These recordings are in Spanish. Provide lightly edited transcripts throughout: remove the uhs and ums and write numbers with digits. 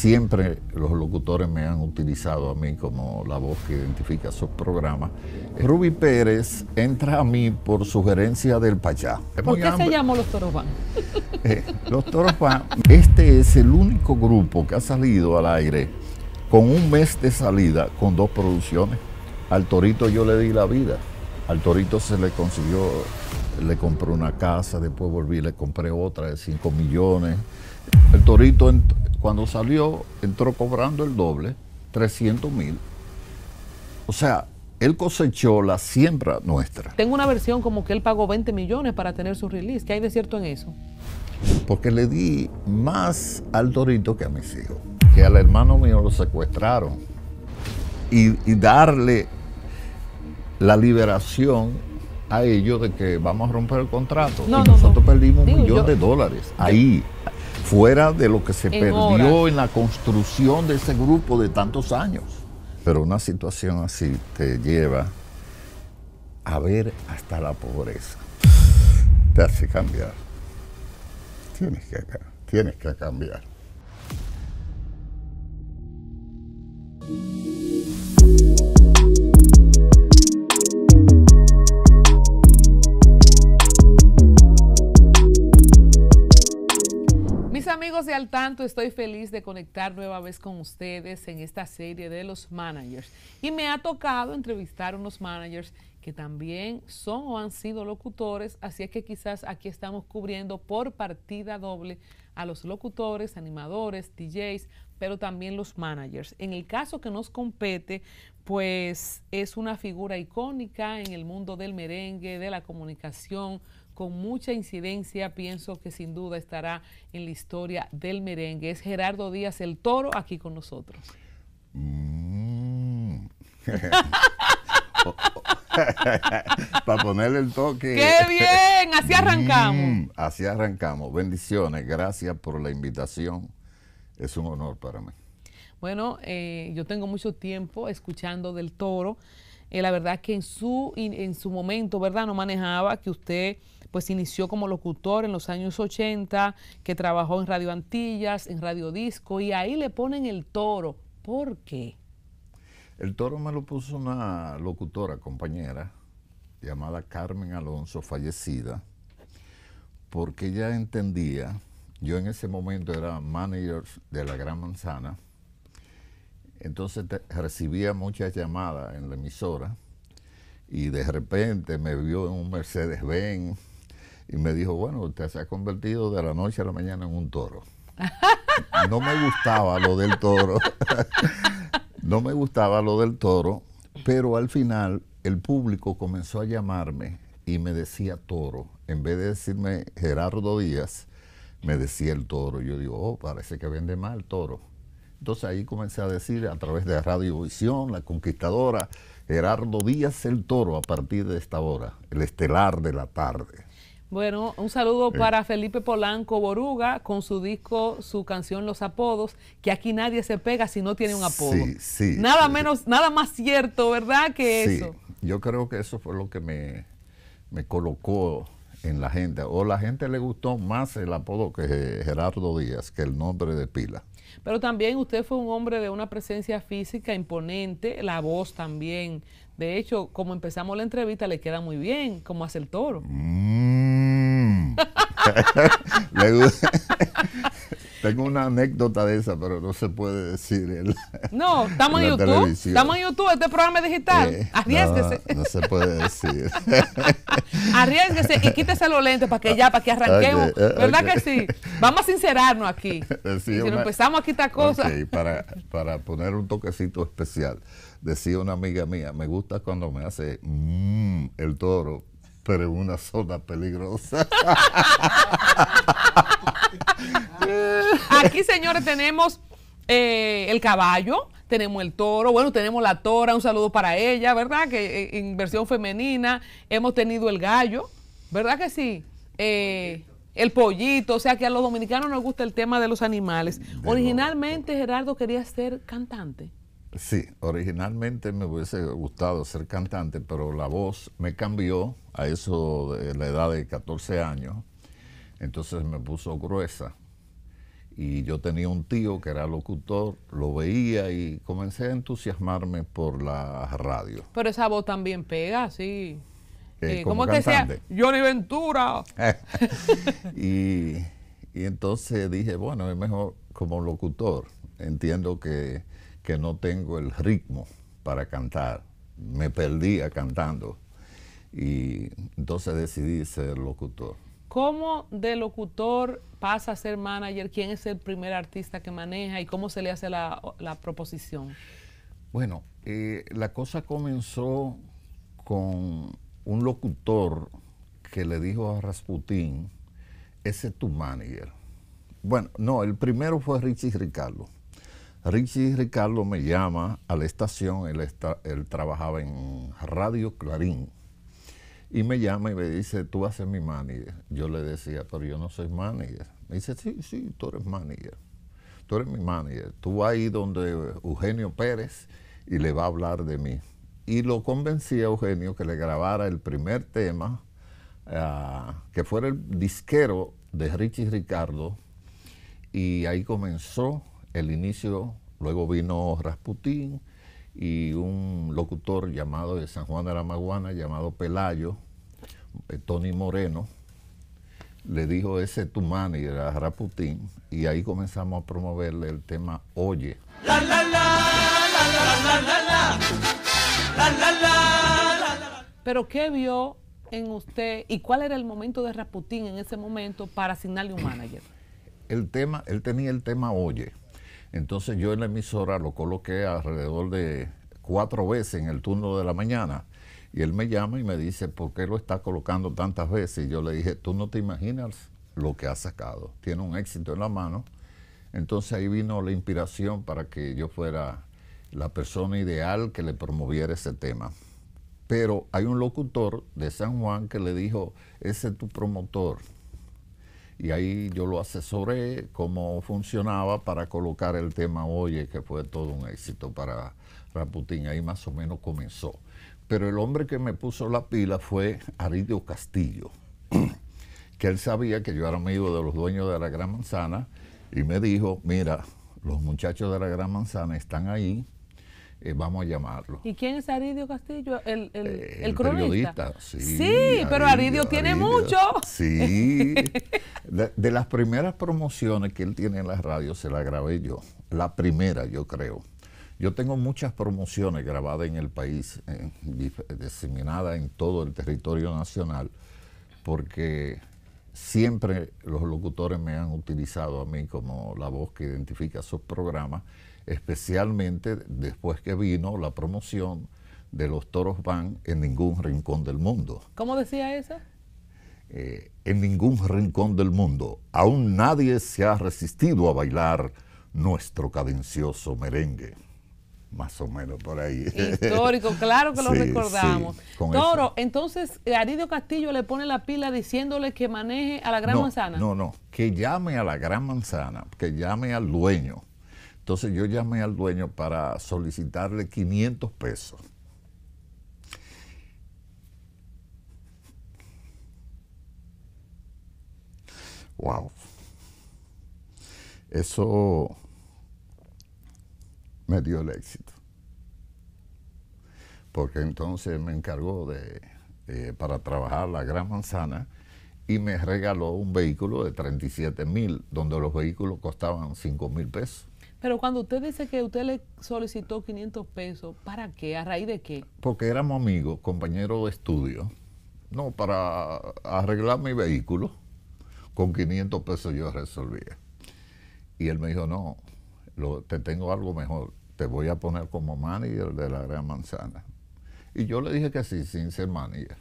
siempre los locutores me han utilizado a mí como la voz que identifica sus programas. Ruby Pérez entra a mí por sugerencia del Pachá. ¿Por qué se llamó Los Toros Van? Los Toros Van, este es el único grupo que ha salido al aire con un mes de salida con 2 producciones. Al Torito yo le di la vida. Al Torito se le consiguió, le compré una casa, después volví y le compré otra de 5 millones. El Torito cuando salió entró cobrando el doble, 300,000. O sea, él cosechó la siembra nuestra. Tengo una versión como que él pagó 20 millones para tener su release. ¿Qué hay de cierto en eso? Porque le di más al Torito que a mis hijos. Que al hermano mío lo secuestraron. Y darle la liberación a ellos de que vamos a romper el contrato. No, y nosotros perdimos Digo, $1 millón de dólares. Ahí, fuera de lo que se perdió en la construcción de ese grupo de tantos años. Pero una situación así te lleva a ver hasta la pobreza. Te hace cambiar. Tienes que cambiar. Mis amigos de Al Tanto, estoy feliz de conectar nueva vez con ustedes en esta serie de los managers. Y me ha tocado entrevistar a unos managers que también son o han sido locutores, así es que quizás aquí estamos cubriendo por partida doble a los locutores, animadores, DJs, pero también los managers. En el caso que nos compete, pues es una figura icónica en el mundo del merengue, de la comunicación, con mucha incidencia, pienso que sin duda estará en la historia del merengue. Es Gerardo Díaz el Toro, aquí con nosotros. Para ponerle el toque. ¡Qué bien! Así arrancamos. Así arrancamos. Bendiciones. Gracias por la invitación. Es un honor para mí. Bueno, yo tengo mucho tiempo escuchando del Toro. La verdad que en su momento, ¿verdad? No manejaba que usted pues inició como locutor en los años 80, que trabajó en Radio Antillas, en Radio Disco, y ahí le ponen el Toro. ¿Por qué? El Toro me lo puso una locutora, compañera, llamada Carmen Alonso, fallecida, porque ella entendía, yo en ese momento era manager de la Gran Manzana, entonces recibía muchas llamadas en la emisora y de repente me vio en un Mercedes-Benz y me dijo, bueno, usted se ha convertido de la noche a la mañana en un toro. No me gustaba lo del toro. No me gustaba lo del toro, pero al final el público comenzó a llamarme y me decía Toro. En vez de decirme Gerardo Díaz, me decía el Toro. Yo digo, oh, parece que vende más el Toro. Entonces ahí comencé a decir a través de Radiovisión, La Conquistadora, Gerardo Díaz el Toro a partir de esta hora, el estelar de la tarde. Bueno, un saludo para Felipe Polanco Boruga con su disco, su canción Los Apodos, que aquí nadie se pega si no tiene un apodo. Sí, nada menos, nada más cierto, ¿verdad? Que eso. Yo creo que eso fue lo que me colocó en la gente. O la gente le gustó más el apodo que Gerardo Díaz que el nombre de pila. Pero también usted fue un hombre de una presencia física imponente, la voz también. De hecho, como empezamos la entrevista, le queda muy bien, como hace el Toro. Tengo una anécdota de esa, pero no se puede decir. No, estamos en YouTube. Televisión. Estamos en YouTube, este programa es digital. Arriésguese. No se puede decir. Arriésguese y quítese los lentes para que arranquemos. Okay, ¿verdad que sí? Vamos a sincerarnos aquí. Si nos empezamos a quitar cosas. Okay, para poner un toquecito especial, decía una amiga mía, me gusta cuando me hace el toro, pero en una zona peligrosa. Aquí, señores, tenemos el caballo, tenemos el toro, bueno, tenemos la tora, un saludo para ella, ¿verdad? Que en versión femenina hemos tenido el gallo, ¿verdad que sí? El pollito, o sea que a los dominicanos nos gusta el tema de los animales. Originalmente, Gerardo quería ser cantante. Sí, originalmente me hubiese gustado ser cantante, pero la voz me cambió a eso de la edad de 14 años, entonces me puso gruesa Y yo tenía un tío que era locutor, lo veía y comencé a entusiasmarme por la radio. Pero esa voz también pega, sí. Como ¿Cómo es que sea? cantante. Johnny Ventura. y, y entonces dije, bueno, es mejor como locutor. Entiendo que no tengo el ritmo para cantar. Me perdía cantando. Y entonces decidí ser locutor. ¿Cómo de locutor pasa a ser manager? ¿Quién es el primer artista que maneja y cómo se le hace la proposición? Bueno, la cosa comenzó con un locutor que le dijo a Rasputín, ese es tu manager. Bueno, no, el primero fue Richie Ricardo. Richie Ricardo me llama a la estación, él trabajaba en Radio Clarín. Y me llama y me dice, tú vas a ser mi manager. Yo le decía, pero yo no soy manager. Me dice, sí, tú eres manager. Tú eres mi manager. Tú vas ahí donde Eugenio Pérez y le va a hablar de mí. Y lo convencí a Eugenio que le grabara el primer tema, que fuera el disquero de Richie Ricardo. Y ahí comenzó el inicio. Luego vino Rasputín y un locutor llamado de San Juan de la Maguana, llamado Pelayo, Tony Moreno, le dijo, ese es tu manager a Rasputín, y ahí comenzamos a promoverle el tema Oye. La, la, la, la, la, la, la, la, la, la, la, la. Pero ¿qué vio en usted y cuál era el momento de Rasputín en ese momento para asignarle un manager? El tema, él tenía el tema Oye. Entonces yo en la emisora lo coloqué alrededor de 4 veces en el turno de la mañana. Y él me llama y me dice, ¿por qué lo está colocando tantas veces? Y yo le dije, tú no te imaginas lo que ha sacado. Tiene un éxito en la mano. Entonces ahí vino la inspiración para que yo fuera la persona ideal que le promoviera ese tema. Pero hay un locutor de San Juan que le dijo, ese es tu promotor. Y ahí yo lo asesoré cómo funcionaba para colocar el tema Oye, que fue todo un éxito para Rasputín. Ahí más o menos comenzó. Pero el hombre que me puso la pila fue Aridio Castillo, que él sabía que yo era amigo de los dueños de la Gran Manzana y me dijo, mira, los muchachos de la Gran Manzana están ahí, vamos a llamarlo. ¿Y quién es Aridio Castillo? ¿El periodista? Sí, pero Aridio tiene mucho. Sí. De las primeras promociones que él tiene en la radio, se la grabé yo. La primera, yo creo. Yo tengo muchas promociones grabadas en el país, diseminadas en todo el territorio nacional, porque siempre los locutores me han utilizado a mí como la voz que identifica sus programas, especialmente después que vino la promoción de los Toros Van en ningún rincón del mundo. ¿Cómo decía esa? En ningún rincón del mundo, aún nadie se ha resistido a bailar nuestro cadencioso merengue. Más o menos por ahí. Histórico, claro que lo recordamos. Sí, Toro, eso. entonces Aridio Castillo le pone la pila diciéndole que maneje a la Gran Manzana. No, que llame a la Gran Manzana, que llame al dueño. Entonces yo llamé al dueño para solicitarle 500 pesos. Wow. Eso me dio el éxito. Porque entonces me encargó para trabajar la Gran Manzana y me regaló un vehículo de 37,000, donde los vehículos costaban 5,000 pesos. Pero cuando usted dice que usted le solicitó 500 pesos, ¿para qué? ¿A raíz de qué? Porque éramos amigos, compañeros de estudio. No, para arreglar mi vehículo, con 500 pesos yo resolvía. Y él me dijo, no, te tengo algo mejor, te voy a poner como manager de la Gran Manzana. Y yo le dije que sí, sin ser manager.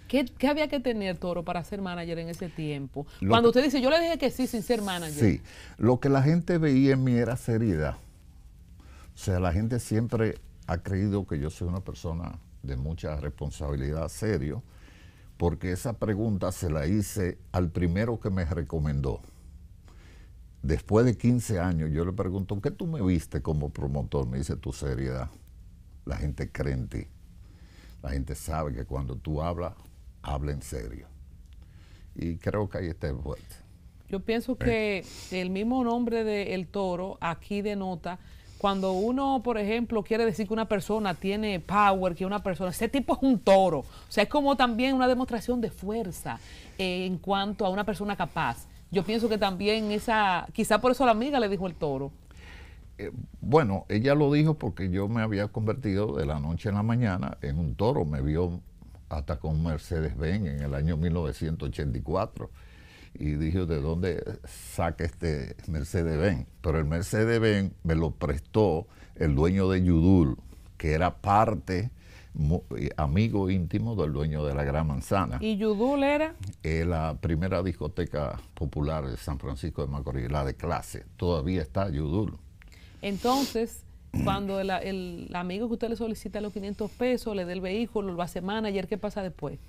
¿Qué había que tener, Toro, para ser manager en ese tiempo? Cuando usted dice, yo le dije que sí, sin ser manager. Sí, lo que la gente veía en mí era seriedad. O sea, la gente siempre ha creído que yo soy una persona de mucha responsabilidad, serio, porque esa pregunta se la hice al primero que me recomendó. Después de 15 años, yo le pregunto, ¿qué tú me viste como promotor? Me dice, tu seriedad. La gente cree en ti. La gente sabe que cuando tú hablas, habla en serio. Y creo que ahí está el fuerte. Yo pienso que el mismo nombre del toro aquí denota cuando uno, por ejemplo, quiere decir que una persona tiene power, que una persona, ese tipo es un toro. O sea, es como también una demostración de fuerza en cuanto a una persona capaz. Yo pienso que también quizá por eso la amiga le dijo el toro. Bueno, ella lo dijo porque yo me había convertido de la noche a la mañana en un toro. Me vio hasta con Mercedes-Benz en el año 1984. Y dije, ¿de dónde saca este Mercedes-Benz? Pero el Mercedes-Benz me lo prestó el dueño de Yudul, que era amigo íntimo del dueño de la Gran Manzana. ¿Y Yudul era? La primera discoteca popular de San Francisco de Macorís, la de clase. Todavía está Yudul. Entonces, cuando el amigo que usted le solicita los 500 pesos, le dé el vehículo, lo hace manager, ¿qué pasa después?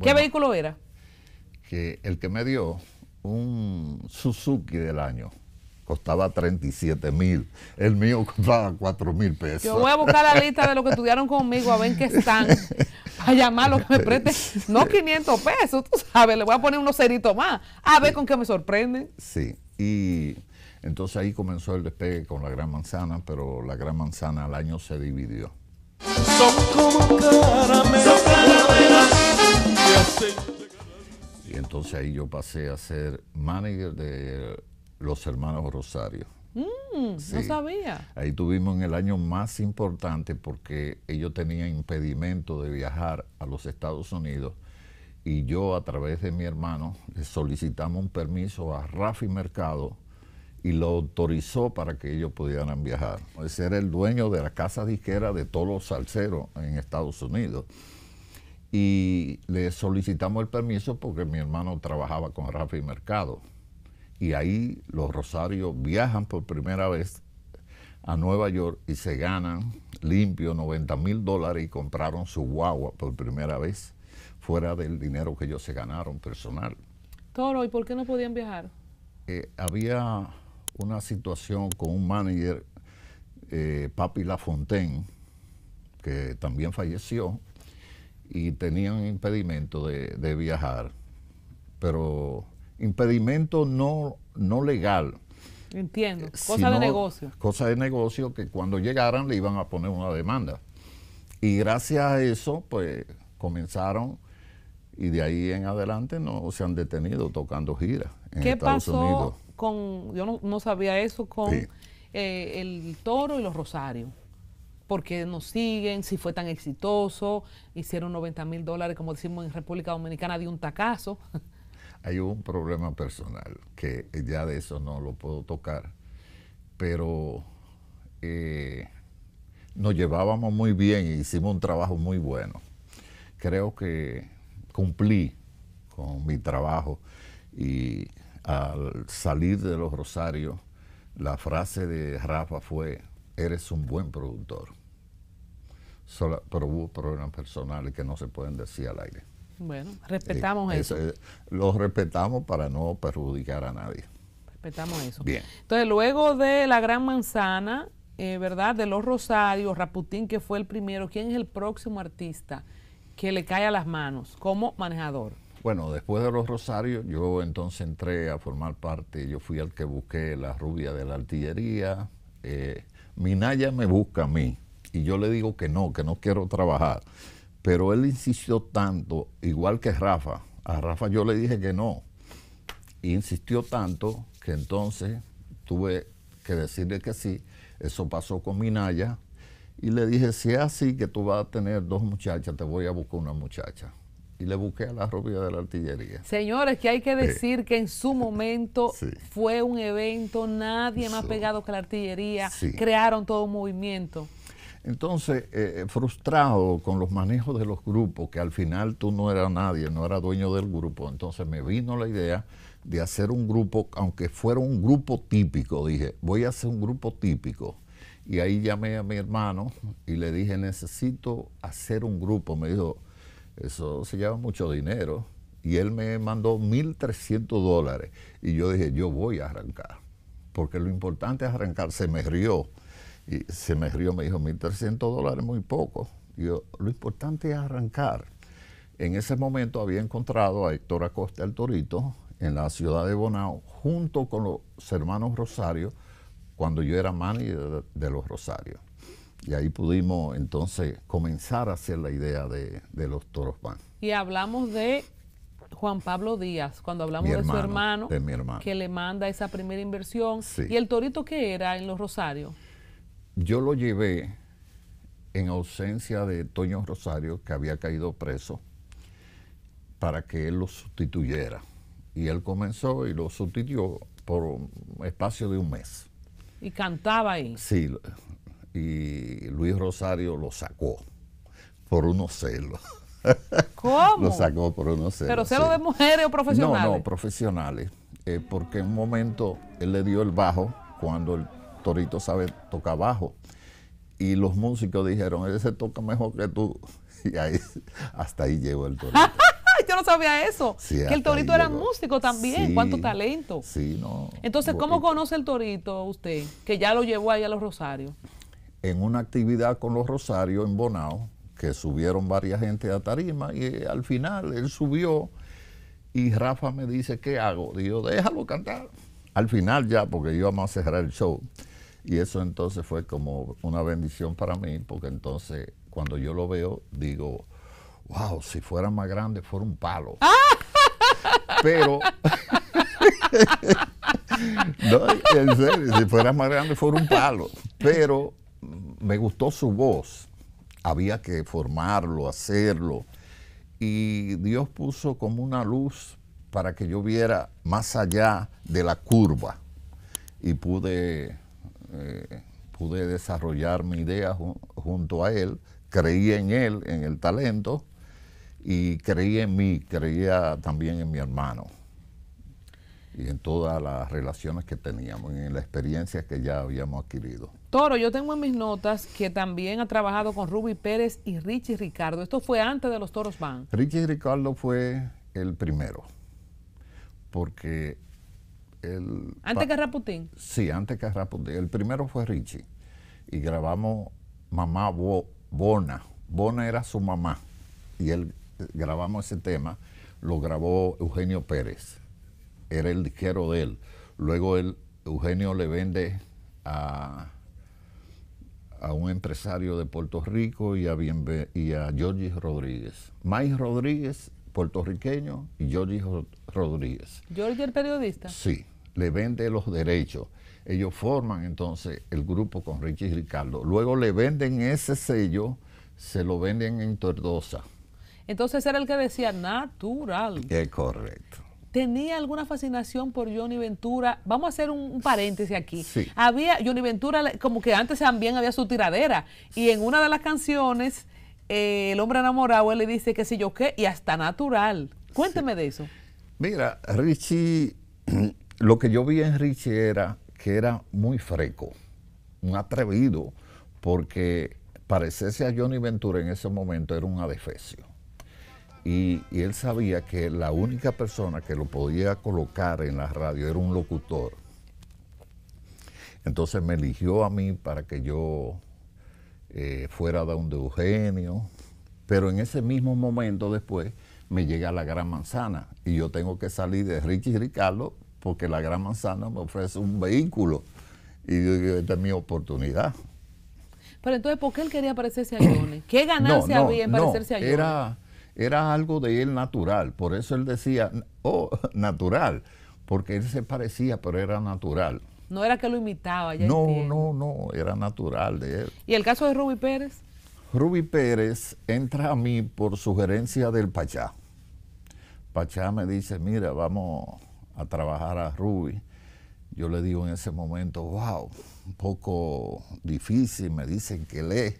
¿Qué vehículo era? Que el que me dio un Suzuki del año costaba 37,000, el mío costaba 4,000 pesos. Yo voy a buscar la lista de los que estudiaron conmigo a ver en qué están, para llamarlos que me presten, no 500 pesos, tú sabes, le voy a poner unos ceritos más, a ver con qué me sorprenden. Sí, y entonces ahí comenzó el despegue con la Gran Manzana, pero la Gran Manzana al año se dividió. Son como caramelos. Y entonces ahí yo pasé a ser manager de los hermanos Rosario. Sí. No sabía. Ahí tuvimos en el año más importante porque ellos tenían impedimento de viajar a los Estados Unidos y yo a través de mi hermano le solicitamos un permiso a Rafi Mercado y lo autorizó para que ellos pudieran viajar. Ese era el dueño de la casa disquera de todos los salseros en Estados Unidos. Y le solicitamos el permiso porque mi hermano trabajaba con Rafi Mercado. Y ahí los Rosarios viajan por primera vez a Nueva York y se ganan limpio $90,000 y compraron su guagua por primera vez, fuera del dinero que ellos se ganaron personal. Toro, ¿y por qué no podían viajar? Había una situación con un manager, Papi Lafontaine, que también falleció, y tenían impedimento de viajar, pero impedimento no legal. Entiendo, cosa de negocio. Cosa de negocio que cuando llegaran le iban a poner una demanda. Y gracias a eso, pues comenzaron y de ahí en adelante no se han detenido tocando giras en Estados Unidos. ¿Qué pasó con, yo no sabía eso, con Sí. el Toro y los Rosarios? Porque nos siguen, si fue tan exitoso, hicieron $90,000, como decimos en República Dominicana, de un tacazo. Hay un problema personal, que ya de eso no lo puedo tocar, pero nos llevábamos muy bien y hicimos un trabajo muy bueno. Creo que cumplí con mi trabajo y al salir de los Rosarios, la frase de Rafa fue, eres un buen productor. Pero hubo problemas personales que no se pueden decir al aire. Bueno, respetamos eso. Lo respetamos para no perjudicar a nadie. Respetamos eso. Bien. Entonces, luego de la Gran Manzana, ¿verdad? De los Rosarios, Raputín, que fue el primero, ¿quién es el próximo artista que le cae a las manos como manejador? Bueno, después de los Rosarios, yo entonces entré a formar parte, yo fui al que busqué la rubia de la artillería. Minaya me busca a mí y yo le digo que no quiero trabajar. Pero él insistió tanto, igual que Rafa. A Rafa yo le dije que no. Y insistió tanto que entonces tuve que decirle que sí. Eso pasó con Minaya. Y le dije, si es así que tú vas a tener 2 muchachas, te voy a buscar una muchacha. Y le busqué a la rubia de la artillería. Señores, que hay que decir que en su momento Sí. fue un evento, nadie más Sí. pegado que la artillería, Sí. crearon todo un movimiento. Entonces, frustrado con los manejos de los grupos, que al final tú no eras nadie, no eras dueño del grupo, entonces me vino la idea de hacer un grupo, aunque fuera un grupo típico. Dije, voy a hacer un grupo típico. Y ahí llamé a mi hermano y le dije, necesito hacer un grupo. Me dijo, eso se lleva mucho dinero. Y él me mandó $1,300. Y yo dije, yo voy a arrancar. Porque lo importante es arrancar. Se me rió. Y se me rió, me dijo, $1,300 muy poco. Y yo, lo importante es arrancar. En ese momento había encontrado a Héctor Acosta el Torito en la ciudad de Bonao, junto con los hermanos Rosario, cuando yo era manager de los Rosarios. Y ahí pudimos entonces comenzar a hacer la idea de los Toros Van. Y hablamos de Juan Pablo Díaz, cuando hablamos de su hermano, de mi hermano, que le manda esa primera inversión. Sí. ¿Y el torito qué era en los Rosarios? Yo lo llevé en ausencia de Toño Rosario, que había caído preso, para que él lo sustituyera. Y él comenzó y lo sustituyó por un espacio de un mes. Y cantaba ahí. Sí, y Luis Rosario lo sacó por unos celos. ¿Cómo? Lo sacó por unos celos. ¿Pero celos sí. de mujeres o profesionales? No, profesionales. Porque en un momento él le dio el bajo cuando el torito sabe tocar bajo. Y los músicos dijeron, ese toca mejor que tú. Y ahí, hasta ahí llegó el torito. Yo no sabía eso. Sí, que el torito era músico también. Sí, ¿cuánto talento? Sí, no. Entonces, ¿cómo conoce el torito usted? Que ya lo llevó ahí a los Rosarios. En una actividad con los Rosarios en Bonao, que subieron varias gente a tarima, y al final él subió y Rafa me dice, ¿qué hago? Digo, déjalo cantar. Al final ya, porque íbamos a cerrar el show. Y eso entonces fue como una bendición para mí, porque entonces cuando yo lo veo, digo, wow, si fuera más grande, fuera un palo. Pero, no, en serio, si fuera más grande, fuera un palo. Pero me gustó su voz. Había que formarlo, hacerlo. Y Dios puso como una luz para que yo viera más allá de la curva. Y pude desarrollar mi idea junto a él. Creí en él, en el talento, y creí en mí, creía también en mi hermano. Y en todas las relaciones que teníamos, en la experiencia que ya habíamos adquirido. Toro, yo tengo en mis notas que también ha trabajado con Ruby Pérez y Richie Ricardo. ¿Esto fue antes de los Toros Van? Richie Ricardo fue el primero, porque ¿Antes que Raputín? Sí, antes que Raputín. El primero fue Richie. Y grabamos Mamá Bona. Bona era su mamá. Y grabamos ese tema, lo grabó Eugenio Pérez. Era el disquero de él. Luego Eugenio le vende a un empresario de Puerto Rico y a Georgie Rodríguez. Mike Rodríguez, puertorriqueño, y Georgie Rodríguez. ¿Georgie el periodista? Sí, le vende los derechos. Ellos forman entonces el grupo con Richie y Ricardo. Luego le venden ese sello, se lo venden en Tordosa. Entonces era el que decía natural. Es correcto. ¿Tenía alguna fascinación por Johnny Ventura? Vamos a hacer un paréntesis aquí. Sí. Johnny Ventura, como que antes también había su tiradera. Y en una de las canciones, El hombre enamorado, él le dice que sé yo qué, y hasta natural. Cuénteme de eso. Mira, Richie, lo que yo vi en Richie era que era muy freco, un atrevido, porque parecerse a Johnny Ventura en ese momento era un adefesio. Y él sabía que la única persona que lo podía colocar en la radio era un locutor. Entonces me eligió a mí para que yo fuera donde Eugenio, pero en ese mismo momento después me llega la Gran Manzana y yo tengo que salir de Richie y Ricardo porque la Gran Manzana me ofrece un vehículo y yo digo, esta es mi oportunidad. Pero entonces, ¿por qué él quería parecerse a Johnny? ¿Qué ganancia había en parecerse a Johnny? Era algo de él natural, por eso él decía, oh, natural, porque él se parecía, pero era natural. No era que lo imitaba, ya No, entiendo. no, era natural de él. ¿Y el caso de Ruby Pérez? Ruby Pérez entra a mí por sugerencia del Pachá. Pachá me dice, mira, vamos a trabajar a Ruby. Yo le digo en ese momento, wow, un poco difícil, me dicen que lee,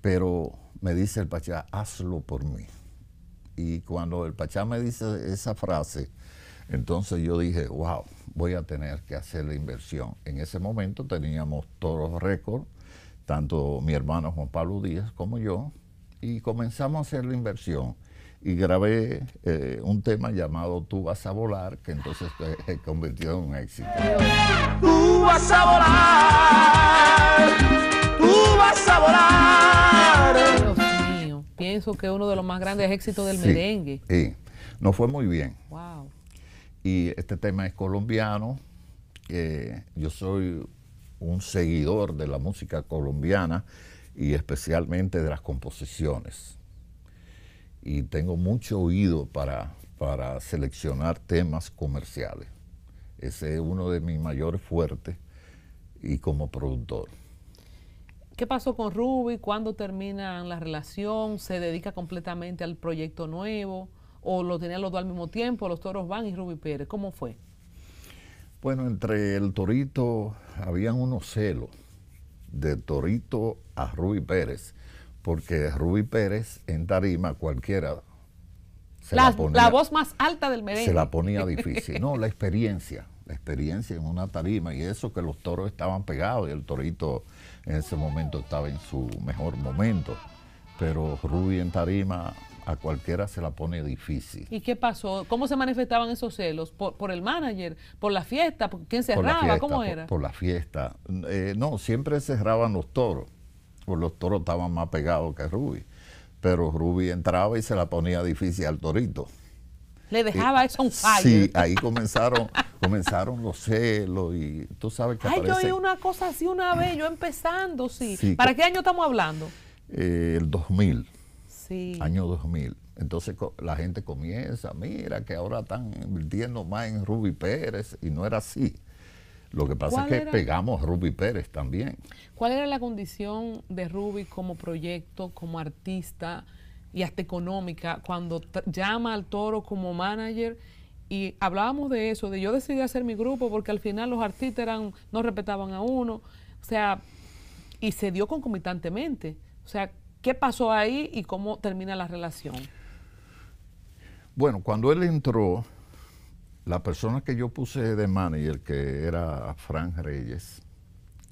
pero me dice el Pachá, hazlo por mí. Y cuando el Pachá me dice esa frase, entonces yo dije, wow, voy a tener que hacer la inversión. En ese momento teníamos Toros Record, tanto mi hermano Juan Pablo Díaz como yo, y comenzamos a hacer la inversión. Y grabé un tema llamado Tú vas a volar, que entonces se convirtió en un éxito. Tú vas a volar, tú vas a volar. Dios mío, pienso que es uno de los más grandes éxitos del Sí, merengue. Sí, nos fue muy bien. Wow. y este tema es colombiano. Yo soy un seguidor de la música colombiana y especialmente de las composiciones. Y tengo mucho oído para seleccionar temas comerciales. Ese es uno de mis mayores fuertes y como productor. ¿Qué pasó con Ruby? ¿Cuándo terminan la relación? ¿Se dedica completamente al proyecto nuevo? ¿O lo tenían los dos al mismo tiempo? Los Toros Van y Ruby Pérez. ¿Cómo fue? Bueno, entre el Torito habían unos celos de Torito a Ruby Pérez, porque Ruby Pérez en tarima cualquiera la voz más alta del merengue. Se la ponía difícil. No, la experiencia en una tarima, y eso que los toros estaban pegados y el Torito en ese momento estaba en su mejor momento, pero Ruby en tarima a cualquiera se la pone difícil. ¿Y qué pasó? ¿Cómo se manifestaban esos celos? ¿Por el manager? ¿Por la fiesta? ¿Quién cerraba? ¿Cómo era? Por la fiesta. No, siempre cerraban los toros, porque los toros estaban más pegados que Ruby, pero Ruby entraba y se la ponía difícil al Torito. Le dejaba eso un fallo. Sí, ahí comenzaron los celos y tú sabes que yo oí una cosa así una vez, yo empezando, sí. ¿Para qué año estamos hablando? El 2000. Sí. Año 2000. Entonces la gente comienza, mira que ahora están invirtiendo más en Ruby Pérez, y no era así. Lo que pasa es que pegamos a Ruby Pérez también. ¿Cuál era la condición de Ruby como proyecto, como artista y hasta económica, cuando llama al Toro como manager? Y hablábamos de eso, de yo decidí hacer mi grupo porque al final los artistas no respetaban a uno, o sea, y se dio concomitantemente. O sea, ¿qué pasó ahí y cómo termina la relación? Bueno, cuando él entró, la persona que yo puse de manager, que era Frank Reyes,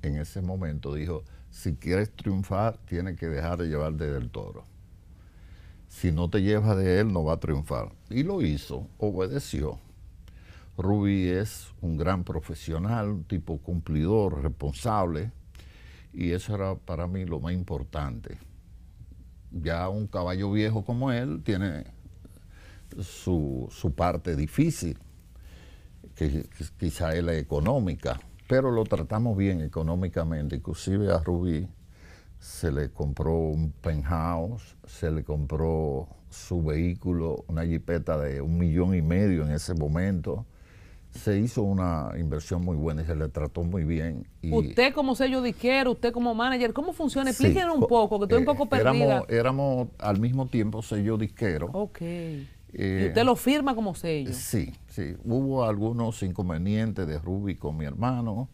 en ese momento dijo, si quieres triunfar, tienes que dejar de llevarte del Toro. Si no te llevas de él, no va a triunfar. Y lo hizo, obedeció. Ruby es un gran profesional, un tipo cumplidor, responsable, y eso era para mí lo más importante. Ya un caballo viejo como él tiene su parte difícil, que quizá es la económica, pero lo tratamos bien económicamente. Inclusive a Ruby se le compró un penthouse, se le compró su vehículo, una jipeta de $1,5 millones en ese momento. Se hizo una inversión muy buena y se le trató muy bien. Y usted como sello disquero, usted como manager, ¿cómo funciona? Explíquenos un poco, que estoy un poco perdida. Éramos al mismo tiempo sello disquero. Ok. ¿Y usted lo firma como sello? Sí. Hubo algunos inconvenientes de Ruby con mi hermano,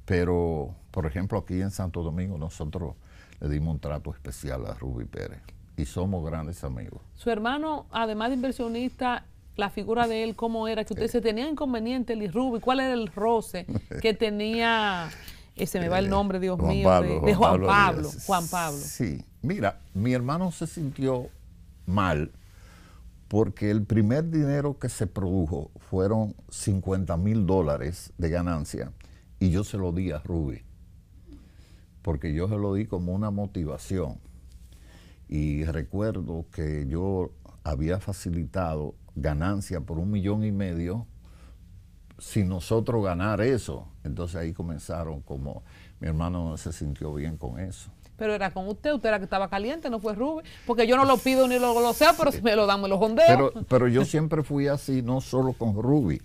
pero, por ejemplo, aquí en Santo Domingo nosotros le dimos un trato especial a Ruby Pérez y somos grandes amigos. Su hermano, además de inversionista, la figura de él, ¿cómo era? Que usted se tenía inconveniente, él y Ruby, ¿cuál era el roce que tenía? Se me va el nombre, Dios mío, de Juan Pablo. Juan Pablo. Sí, mira, mi hermano se sintió mal porque el primer dinero que se produjo fueron $50,000 de ganancia y yo se lo di a Ruby, porque yo se lo di como una motivación. Y recuerdo que yo había facilitado ganancia por $1,5 millones sin nosotros ganar eso. Entonces ahí comenzaron, como mi hermano no se sintió bien con eso. Pero era con usted era que estaba caliente, no fue Ruby, porque yo no lo pido ni lo sé, pero si me lo dan, me lo jondeo. Pero yo siempre fui así, no solo con Ruby.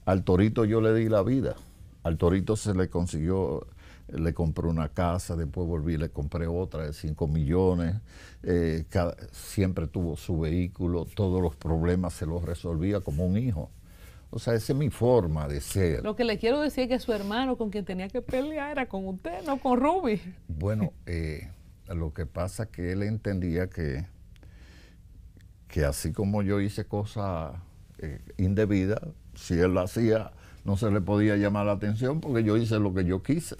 Al Torito yo le di la vida. Al Torito se le consiguió, le compré una casa, después volví, le compré otra de $5 millones. Siempre tuvo su vehículo, todos los problemas se los resolvía como un hijo. O sea, esa es mi forma de ser. Lo que le quiero decir es que su hermano con quien tenía que pelear era con usted, no con Ruby. Bueno, lo que pasa es que él entendía que así como yo hice cosas indebidas, si él lo hacía, no se le podía llamar la atención porque yo hice lo que yo quise.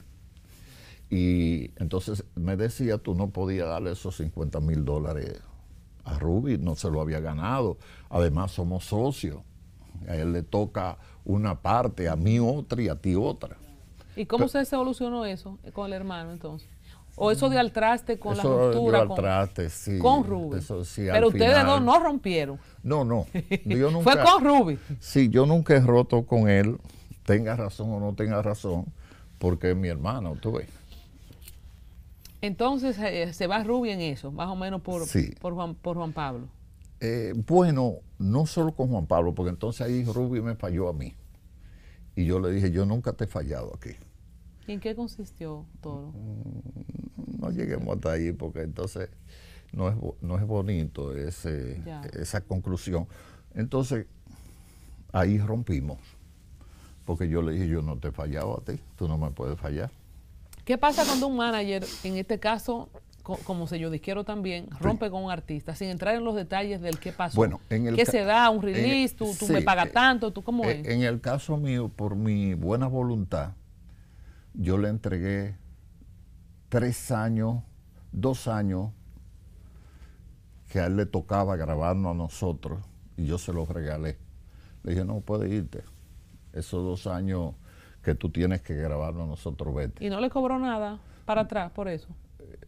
Y entonces me decía, tú no podías darle esos $50,000 a Ruby, no se lo había ganado. Además somos socios. A él le toca una parte, a mí otra y a ti otra. ¿Y cómo se solucionó eso con el hermano entonces? ¿O eso dio al traste con la Eso ruptura? dio al traste, sí. Con Ruby. Eso sí, pero al ustedes final, dos no rompieron. No, yo nunca. Fue con Ruby. Sí, yo nunca he roto con él, tenga razón o no tenga razón, porque es mi hermano, tú ves. Entonces se va Ruby en eso, más o menos Sí. por Juan Pablo. Bueno, no solo con Juan Pablo, porque entonces ahí Ruby me falló a mí. Y yo le dije, yo nunca te he fallado aquí. ¿Y en qué consistió todo? No lleguemos hasta ahí, porque entonces no es bonito esa conclusión. Entonces, ahí rompimos, porque yo le dije, yo no te he fallado a ti, tú no me puedes fallar. ¿Qué pasa cuando un manager, en este caso, como sello disquero también, rompe con un artista, sin entrar en los detalles del qué pasó? Bueno, ¿Qué se da? ¿Un release? ¿Tú sí, me pagas tanto? ¿Tú cómo es? En el caso mío, por mi buena voluntad, yo le entregué 3 años, 2 años, que a él le tocaba grabarnos a nosotros, y yo se los regalé. Le dije, no, puedes irte. Esos 2 años que tú tienes que grabarnos a nosotros, vete. ¿Y no le cobró nada para atrás por eso?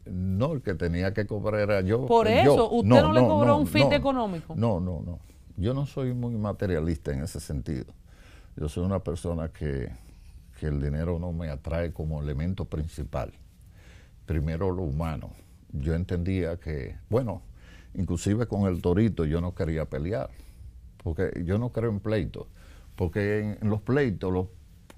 No, el que tenía que cobrar era yo. Por eso, ¿usted no le cobró un fit económico? No. Yo no soy muy materialista en ese sentido. Yo soy una persona que el dinero no me atrae como elemento principal. Primero lo humano. Yo entendía que, bueno, inclusive con el Torito yo no quería pelear, porque yo no creo en pleitos, porque en los pleitos los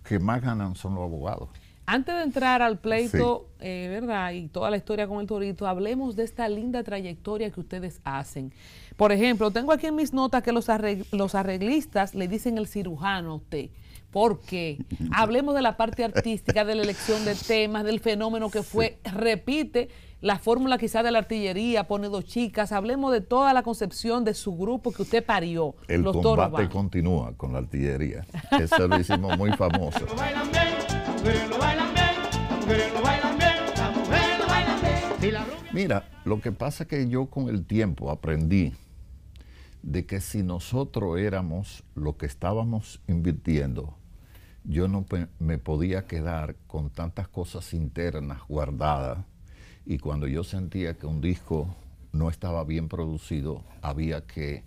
que más ganan son los abogados. Antes de entrar al pleito, Sí. ¿verdad? Y toda la historia con el Torito, hablemos de esta linda trayectoria que ustedes hacen. Por ejemplo, tengo aquí en mis notas que los arreglistas le dicen el cirujano a usted. ¿Por qué? Hablemos de la parte artística, de la elección de temas, del fenómeno que fue, repite la fórmula quizás de la artillería, pone 2 chicas. Hablemos de toda la concepción de su grupo que usted parió. El los Toros combate Van. continúa con la artillería. Eso lo hicimos muy famoso. Lo bailan bien, las mujeres lo bailan bien, las mujeres lo bailan bien, las mujeres lo bailan bien. Y la rubia. Mira, lo que pasa es que yo con el tiempo aprendí de que si nosotros éramos lo que estábamos invirtiendo, yo no me podía quedar con tantas cosas internas guardadas, y cuando yo sentía que un disco no estaba bien producido, había que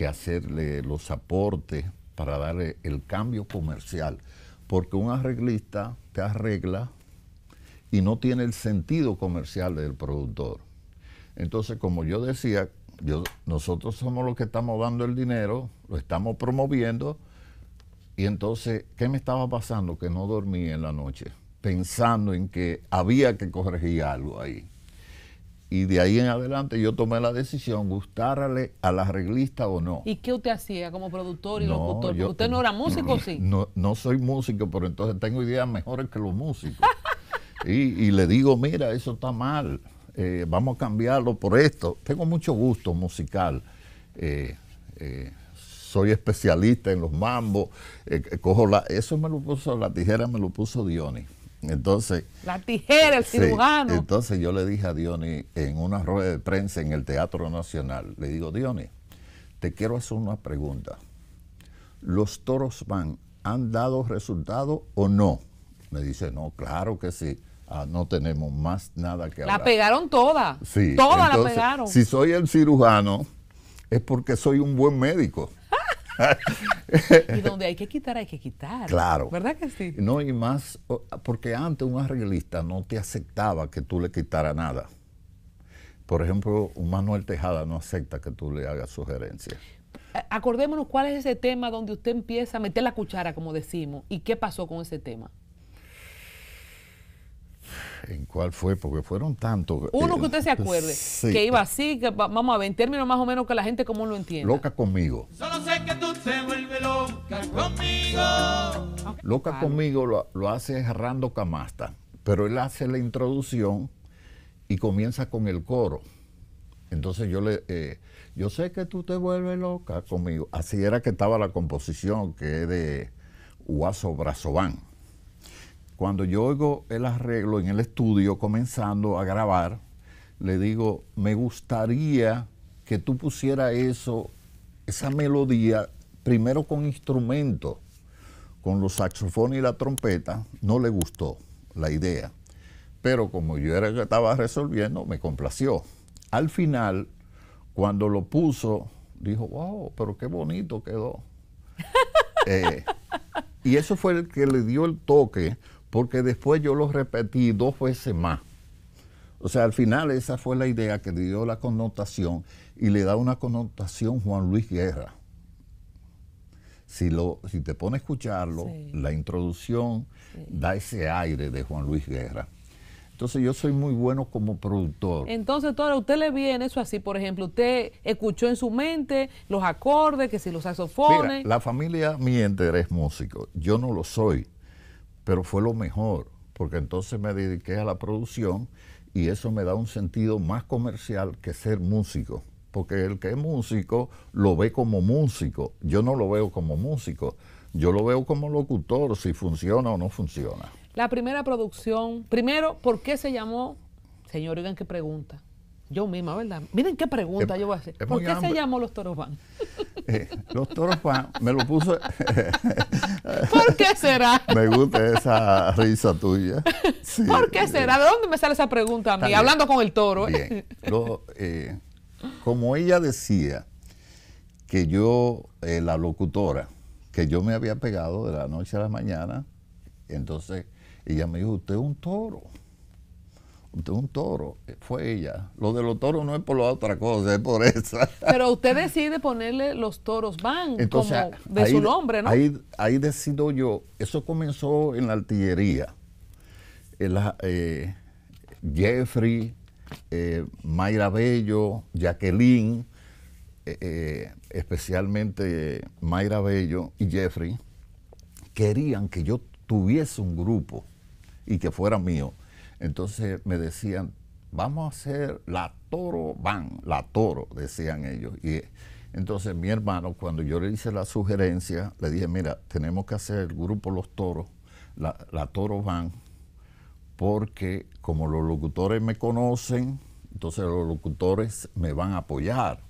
hacerle los aportes para darle el cambio comercial, porque un arreglista te arregla y no tiene el sentido comercial del productor. Entonces, como yo decía, nosotros somos los que estamos dando el dinero, lo estamos promoviendo. Y entonces, ¿qué me estaba pasando? Que no dormía en la noche, pensando en que había que corregir algo ahí. Y de ahí en adelante yo tomé la decisión, gustárale al arreglista o no. ¿Y qué usted hacía como productor y No, locutor? Porque yo- usted no era músico, ¿sí? No soy músico, pero entonces tengo ideas mejores que los músicos. y le digo, mira, eso está mal, vamos a cambiarlo por esto. Tengo mucho gusto musical. Soy especialista en los mambos, eso me lo puso, la tijera me lo puso Diony. Entonces, La tijera, el sí, cirujano. entonces yo le dije a Diony en una rueda de prensa en el Teatro Nacional, le digo, Diony, te quiero hacer una pregunta. ¿Los Toros Van han dado resultados o no? Me dice, no, claro que sí. No tenemos más nada que hablar. La pegaron toda. Sí, Toda la entonces, pegaron. Si soy el cirujano, es porque soy un buen médico. Y donde hay que quitar, hay que quitar. Claro. ¿Verdad que sí? No, y más, porque antes un arreglista no te aceptaba que tú le quitaras nada. Por ejemplo, un Manuel Tejada no acepta que tú le hagas sugerencias. Acordémonos cuál es ese tema donde usted empieza a meter la cuchara, como decimos, y qué pasó con ese tema. ¿En cuál fue? Porque fueron tantos. Uno que usted se acuerde, sí. que iba así, que vamos a ver, en términos más o menos que la gente común lo entienda. Loca conmigo. Solo sé que tú te vuelves loca conmigo. Loca conmigo lo hace Rando Camasta, pero él hace la introducción y comienza con el coro. Entonces yo sé que tú te vuelves loca conmigo. Así era que estaba la composición, que es de Guaso Brazován. Cuando yo oigo el arreglo en el estudio, comenzando a grabar, le digo, me gustaría que tú pusieras esa melodía, primero con instrumentos, con los saxofones y la trompeta. No le gustó la idea. pero como yo era el que estaba resolviendo, me complació. Al final, cuando lo puso, dijo, wow, pero qué bonito quedó. Y eso fue el que le dio el toque, porque después yo lo repetí 2 veces más. O sea, al final esa fue la idea que le dio la connotación, y le da una connotación Juan Luis Guerra. Si te pones a escucharlo, Sí. la introducción da ese aire de Juan Luis Guerra. Entonces yo soy muy bueno como productor. Entonces, Toro, ¿a usted le viene eso así? Por ejemplo, usted escuchó en su mente los acordes, que si los saxofones. Mira, la familia Mienter es músico. Yo no lo soy, pero fue lo mejor, porque entonces me dediqué a la producción y eso me da un sentido más comercial que ser músico. Porque el que es músico lo ve como músico. Yo no lo veo como músico. Yo lo veo como locutor, si funciona o no funciona. La primera producción, primero, ¿por qué se llamó? Señor, oigan qué pregunta. Yo misma, ¿verdad? Miren qué pregunta yo voy a hacer. es ¿Por muy qué se hambre. llamó Los Toros Van? Los Toros Van, me lo puso. ¿Por qué será? Me gusta esa risa tuya. Sí. ¿Por qué será? ¿De dónde me sale esa pregunta a mí? Está bien. Hablando con el toro. Bien. Como ella decía que yo, la locutora, que yo me había pegado de la noche a la mañana, entonces ella me dijo, usted es un toro. Usted es un toro. Fue ella. Lo de los toros no es por la otra cosa, es por esa. Pero usted decide ponerle Los Toros Van Entonces, como de su nombre, ¿no? Ahí decido yo. Eso comenzó en la artillería. Jeffrey, Mayra Bello, Jacqueline, especialmente Mayra Bello y Jeffrey, querían que yo tuviese un grupo y que fuera mío. Entonces me decían, vamos a hacer la Toro Van, la Toro, decían ellos. Y entonces mi hermano, cuando yo le hice la sugerencia, le dije, mira, tenemos que hacer el grupo Los Toros, la Toro Van, porque como los locutores me conocen, entonces los locutores me van a apoyar.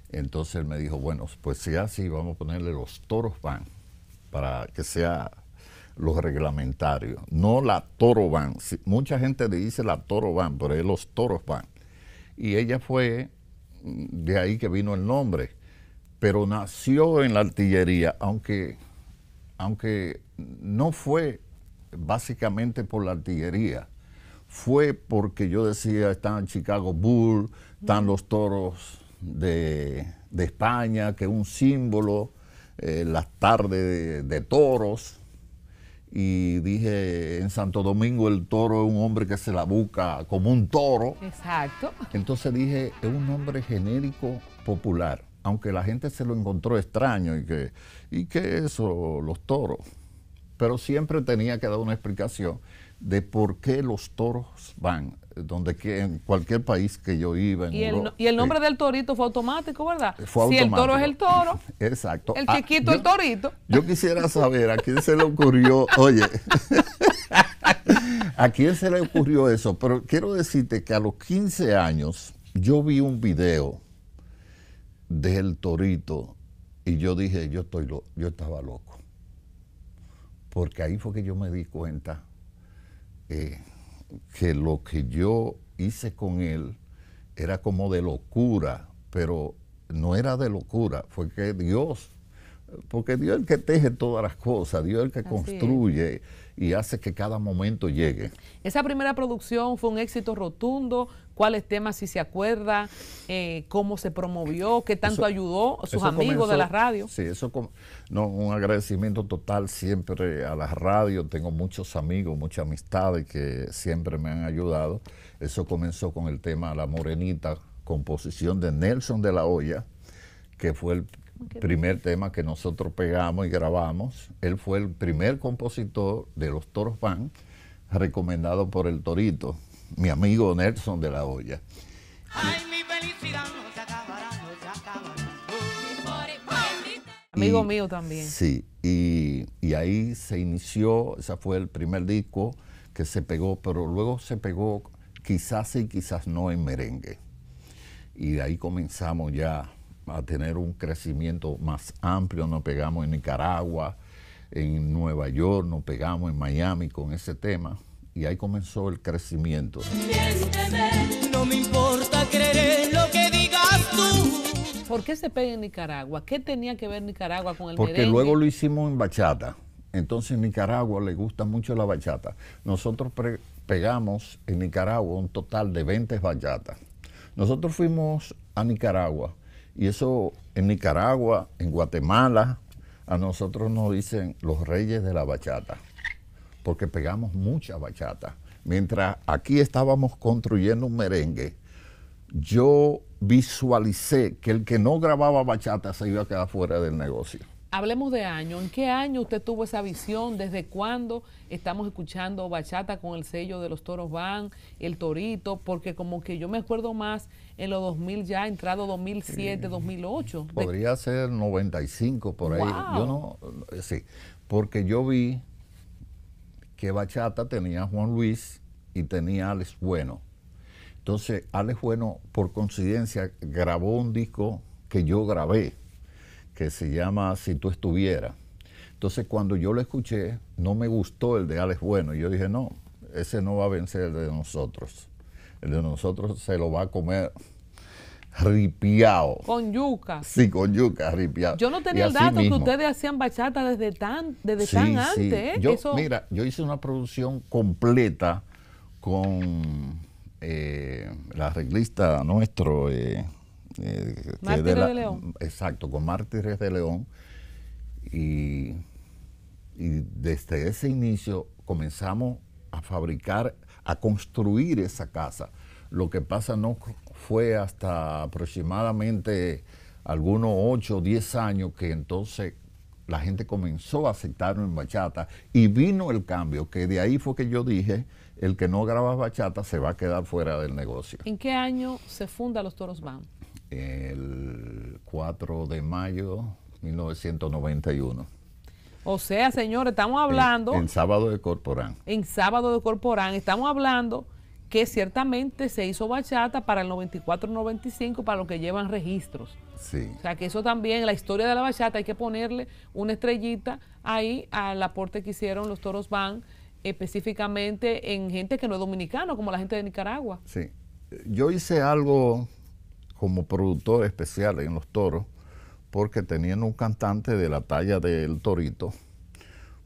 Entonces él me dijo, bueno, pues si así, vamos a ponerle Los Toros Van, para que sea los reglamentarios, no la Toro Van. Mucha gente le dice la Toro Van, pero es Los Toros Van. Y ella fue, de ahí que vino el nombre, pero nació en la artillería, aunque no fue básicamente por la artillería, fue porque yo decía, están Chicago Bulls, están los toros de España, que es un símbolo, las tardes de toros, y dije, en Santo Domingo el toro es un hombre que se la busca como un toro. Exacto. Entonces dije, es un nombre genérico popular, aunque la gente se lo encontró extraño y que eso, los toros. Pero siempre tenía que dar una explicación de por qué los toros van, en cualquier país que yo iba. Y el nombre del torito fue automático, ¿verdad? Fue si automático. el toro es el toro, Exacto. el chiquito el torito. Yo quisiera saber a quién se le ocurrió, oye, a quién se le ocurrió eso, pero quiero decirte que a los 15 años yo vi un video del torito y yo dije, yo estaba loco. Porque ahí fue que yo me di cuenta que lo que yo hice con él era como de locura, pero no era de locura, fue que Dios, porque Dios es el que teje todas las cosas, Dios es el que construye y hace que cada momento llegue. Esa primera producción fue un éxito rotundo. ¿Cuáles temas, si se acuerda? ¿Cómo se promovió? ¿Qué tanto ayudó a sus amigos de la radio? Sí, un agradecimiento total siempre a la radio. Tengo muchos amigos, muchas amistades que siempre me han ayudado. Eso comenzó con el tema La Morenita, composición de Nelson de la Hoya, que fue el primer tema que nosotros pegamos y grabamos. Él fue el primer compositor de Los Toros Van, recomendado por el Torito, mi amigo Nelson de la Hoya. Ay, mi felicidad no se acabará, no se acabará. Amigo mío también. Sí, y ahí se inició, ese fue el primer disco que se pegó, pero luego se pegó quizás sí, quizás no en merengue. Y de ahí comenzamos ya a tener un crecimiento más amplio. Nos pegamos en Nicaragua, en Nueva York, nos pegamos en Miami con ese tema. y ahí comenzó el crecimiento. Miénteme, no me importa creer en lo que digas tú. ¿Por qué se pega en Nicaragua? ¿Qué tenía que ver Nicaragua con el Porque merengue? luego lo hicimos en bachata. Entonces en Nicaragua le gusta mucho la bachata. Nosotros pegamos en Nicaragua un total de 20 bachatas. Nosotros fuimos a Nicaragua y eso en Nicaragua, en Guatemala, a nosotros nos dicen los reyes de la bachata, porque pegamos mucha bachata. Mientras aquí estábamos construyendo un merengue, yo visualicé que el que no grababa bachata se iba a quedar fuera del negocio. Hablemos de año. ¿En qué año usted tuvo esa visión? ¿Desde cuándo estamos escuchando bachata con el sello de los Toros Van, el Torito? Porque como que yo me acuerdo más en los 2000 ya, entrado 2007, 2008. Podría ser 95 por ahí. Wow. Yo no, sí, porque yo vi que bachata tenía Juan Luis y tenía Alex Bueno. Entonces, Alex Bueno, por coincidencia, grabó un disco que yo grabé, que se llama Si tú estuvieras. Entonces, cuando yo lo escuché, no me gustó el de Alex Bueno. Y yo dije, no, ese no va a vencer el de nosotros. El de nosotros se lo va a comer ripiao. Con yuca. Sí, con yuca, ripiao. Yo no tenía el dato que ustedes hacían bachata desde tan antes. ¿Eh? Yo, Eso... Mira, yo hice una producción completa con la arreglista nuestro... Mártires de León. Exacto, con Mártires de León. Y desde ese inicio comenzamos a fabricar, a construir esa casa. Lo que pasa no fue hasta aproximadamente algunos 8 o 10 años que entonces la gente comenzó a aceptarlo en bachata y vino el cambio, que de ahí fue que yo dije, el que no graba bachata se va a quedar fuera del negocio. ¿En qué año se funda Los Toros Van? El 4 de mayo de 1991. O sea, señores, estamos hablando... En Sábado de Corporán. En Sábado de Corporán. Estamos hablando que ciertamente se hizo bachata para el 94-95, para los que llevan registros. Sí. O sea, que eso también, la historia de la bachata, hay que ponerle una estrellita ahí al aporte que hicieron los Toros Van, específicamente en gente que no es dominicano, como la gente de Nicaragua. Sí. Yo hice algo como productor especial en Los Toros, porque teniendo un cantante de la talla del Torito,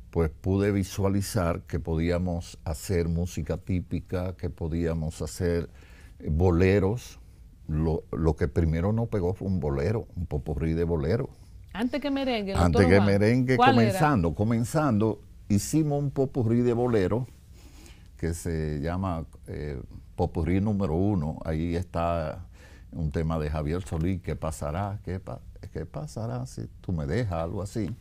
pues pude visualizar que podíamos hacer música típica, que podíamos hacer boleros. Lo que primero no pegó fue un bolero, un popurrí de bolero. Antes que merengue. Antes que merengue, comenzando, hicimos un popurrí de bolero que se llama popurrí número 1. Ahí está un tema de Javier Solís, ¿qué pasará? ¿Qué pasará si tú me dejas? Algo así.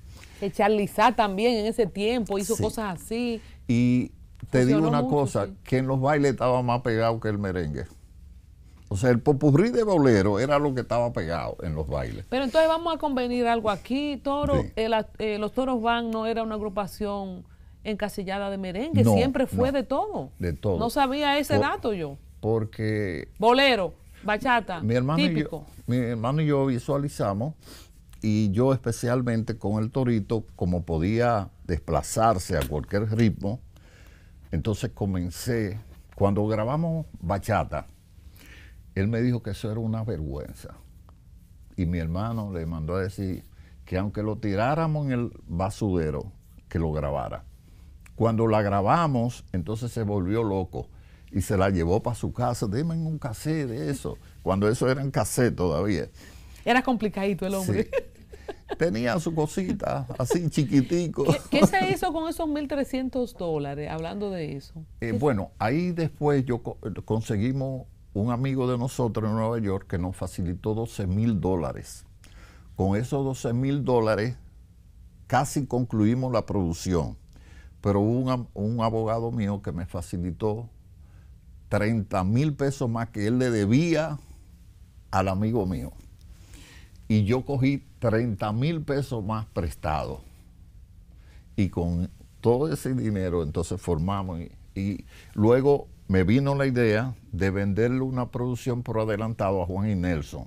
Charlizá también en ese tiempo hizo Sí. cosas así. Y te digo una mucho, cosa, sí. que en los bailes estaba más pegado que el merengue. O sea, el popurrí de bolero era lo que estaba pegado en los bailes. Pero entonces vamos a convenir algo aquí, Toro. Sí. Los Toros Van no era una agrupación encasillada de merengue, No, siempre fue no. de todo. De todo. No sabía ese dato yo. Porque Bolero, bachata, mi hermano típico. y yo visualizamos, y yo especialmente con el Torito, como podía desplazarse a cualquier ritmo, entonces comencé, cuando grabamos bachata, él me dijo que eso era una vergüenza. Y mi hermano le mandó a decir que aunque lo tiráramos en el basurero, que lo grabara. Cuando la grabamos, entonces se volvió loco y se la llevó para su casa. Deme un cassette de eso. Cuando eso era en cassette todavía. Era complicadito el hombre. Sí. Tenía su cosita así chiquitico. ¿Qué se hizo con esos $1,300? Hablando de eso. Bueno, ahí después conseguimos un amigo de nosotros en Nueva York que nos facilitó $12,000. Con esos $12,000 casi concluimos la producción, pero hubo un abogado mío que me facilitó $30,000 más que él le debía al amigo mío. Y yo cogí $30,000 más prestado. Y con todo ese dinero entonces formamos y luego me vino la idea de venderle una producción por adelantado a Juan y Nelson.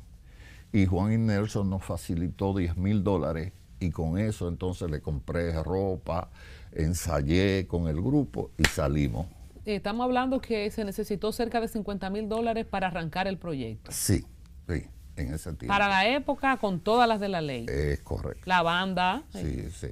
Y Juan y Nelson nos facilitó $10,000 y con eso entonces le compré ropa, ensayé con el grupo y salimos. estamos hablando que se necesitó cerca de $50,000 para arrancar el proyecto. Sí, sí, en ese tiempo. Para la época, con todas las de la ley. Es correcto. La banda. Sí, sí.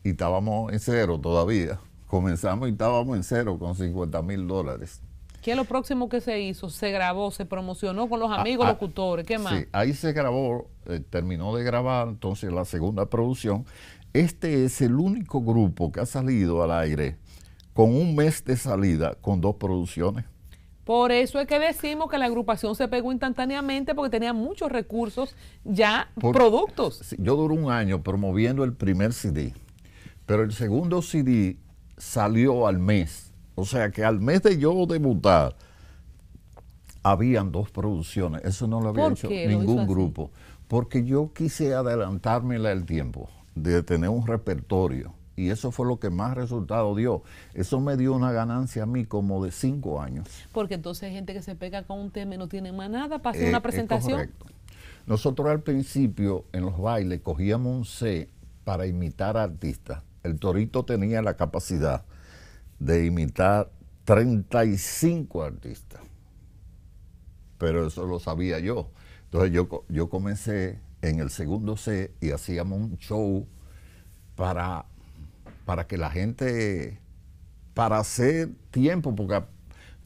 Y estábamos en cero todavía. Comenzamos y estábamos en cero con $50,000. ¿Qué es lo próximo que se hizo? Se grabó, se promocionó con los amigos locutores. ¿Qué más? Sí, ahí se grabó, terminó de grabar, entonces la segunda producción. Este es el único grupo que ha salido al aire con un mes de salida con 2 producciones. Por eso es que decimos que la agrupación se pegó instantáneamente porque tenía muchos recursos, ya productos. Sí, yo duré un año promoviendo el primer CD, pero el segundo CD salió al mes. O sea que al mes de yo debutar, habían 2 producciones. Eso no lo había hecho ningún grupo. Porque yo quise adelantarme el tiempo de tener un repertorio. Y eso fue lo que más resultado dio. Eso me dio una ganancia a mí como de 5 años. Porque entonces hay gente que se pega con un tema y no tiene más nada para hacer una presentación. Correcto. Nosotros al principio en los bailes cogíamos un C para imitar artistas. El Torito tenía la capacidad de imitar 35 artistas. Pero eso lo sabía yo. Entonces yo comencé en el segundo C y hacíamos un show para que la gente, para hacer tiempo, porque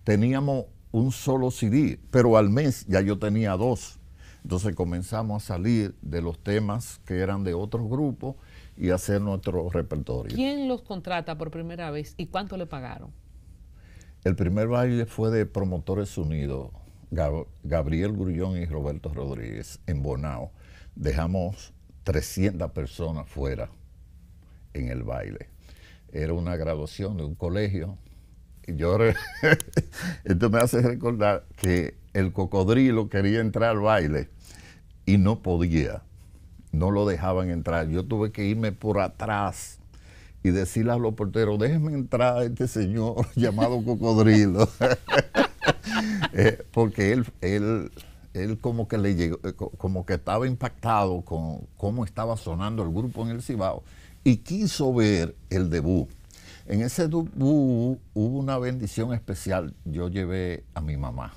teníamos un solo CD, pero al mes ya yo tenía 2. Entonces comenzamos a salir de los temas que eran de otros grupos y hacer nuestro repertorio. ¿Quién los contrata por primera vez y cuánto le pagaron? El primer baile fue de Promotores Unidos, Gabriel Grullón y Roberto Rodríguez, en Bonao. Dejamos 300 personas fuera en el baile. Era una graduación de un colegio. Y esto me hace recordar que el Cocodrilo quería entrar al baile y no podía. No lo dejaban entrar. Yo tuve que irme por atrás y decirle a los porteros, déjenme entrar a este señor llamado Cocodrilo. Porque él como que le llegó, como que estaba impactado con cómo estaba sonando el grupo en el Cibao y quiso ver el debut. En ese debut hubo una bendición especial. Yo llevé a mi mamá.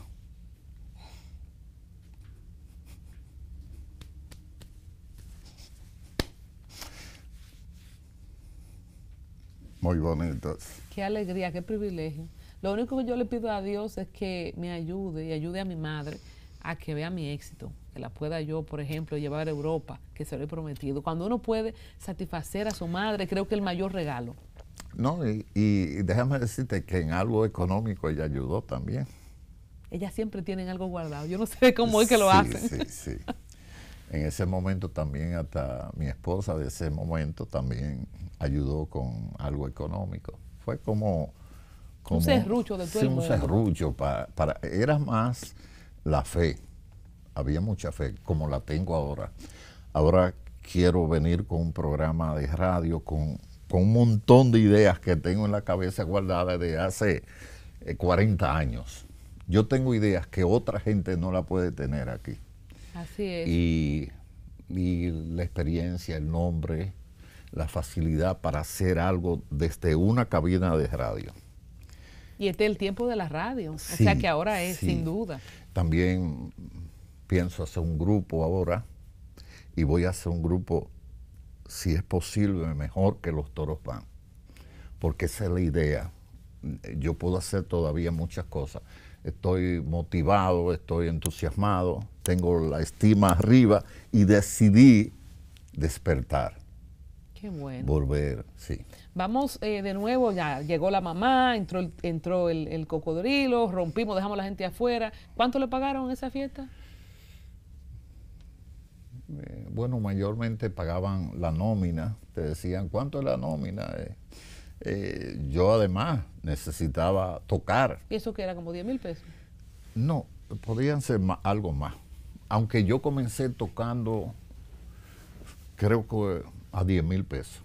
Muy bonitos. Qué alegría, qué privilegio. Lo único que yo le pido a Dios es que me ayude y ayude a mi madre a que vea mi éxito, que la pueda yo, por ejemplo, llevar a Europa, que se lo he prometido. Cuando uno puede satisfacer a su madre, creo que es el mayor regalo. No, y déjame decirte que en algo económico ella ayudó también. Ellas siempre tienen algo guardado. Yo no sé cómo es que lo hacen. Sí. En ese momento también hasta mi esposa de ese momento también ayudó con algo económico. Fue como un serrucho de todo el mundo. Un serrucho era más la fe. Había mucha fe, como la tengo ahora. Ahora quiero venir con un programa de radio con un montón de ideas que tengo en la cabeza guardadas de hace 40 años. Yo tengo ideas que otra gente no la puede tener aquí. Así es. Y la experiencia, el nombre, la facilidad para hacer algo desde una cabina de radio. Y este es el tiempo de la radio, Sí, o sea que ahora es, sí. sin duda. También pienso hacer un grupo ahora y voy a hacer un grupo, si es posible, mejor que los Toros Van, porque esa es la idea. Yo puedo hacer todavía muchas cosas. Estoy motivado, estoy entusiasmado, tengo la estima arriba y decidí despertar. Qué bueno. Volver, sí. Vamos de nuevo, ya llegó la mamá, entró el Cocodrilo, rompimos, dejamos a la gente afuera. ¿Cuánto le pagaron en esa fiesta? Bueno, mayormente pagaban la nómina, te decían, ¿cuánto es la nómina? Yo además necesitaba tocar. ¿Y eso que era como 10,000 pesos? No, podían ser algo más. Aunque yo comencé tocando, creo que a 10,000 pesos.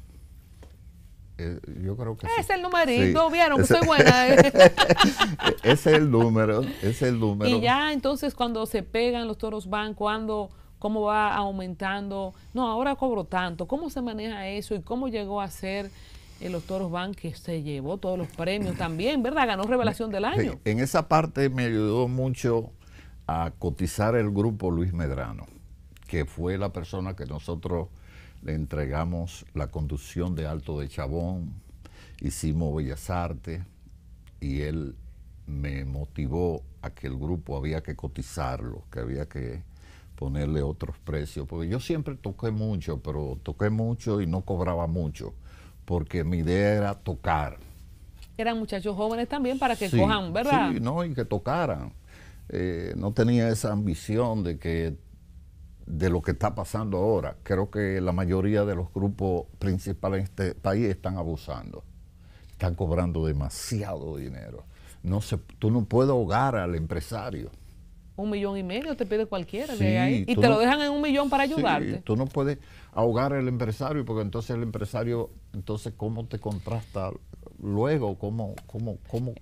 Yo creo que es el numerito, sí. ¿Vieron que soy buena? Ese es el número, ese es el número. Y ya entonces cuando se pegan los Toros Van, ¿cómo va aumentando? No, ahora cobro tanto. ¿Cómo se maneja eso y cómo llegó a ser en los Toros Van, que se llevó todos los premios también, ¿verdad? Ganó Revelación del Año. En esa parte me ayudó mucho a cotizar el grupo Luis Medrano, que fue la persona que nosotros le entregamos la conducción de Alto de Chabón, hicimos Bellas Artes, y él me motivó a que el grupo había que cotizarlo, que había que ponerle otros precios, porque yo siempre toqué mucho, pero toqué mucho y no cobraba mucho, porque mi idea era tocar. Eran muchachos jóvenes también para que Sí, cojan, ¿verdad? Sí, no, y que tocaran. No tenía esa ambición de lo que está pasando ahora. Creo que la mayoría de los grupos principales en este país están abusando. Están cobrando demasiado dinero. Tú no puedes ahogar al empresario. 1,5 millones te pide cualquiera Sí, de ahí. Y te lo dejan en 1 millón para ayudarte. Sí, tú no puedes ahogar al empresario, porque entonces el empresario, ¿cómo te contrasta luego? ¿Cómo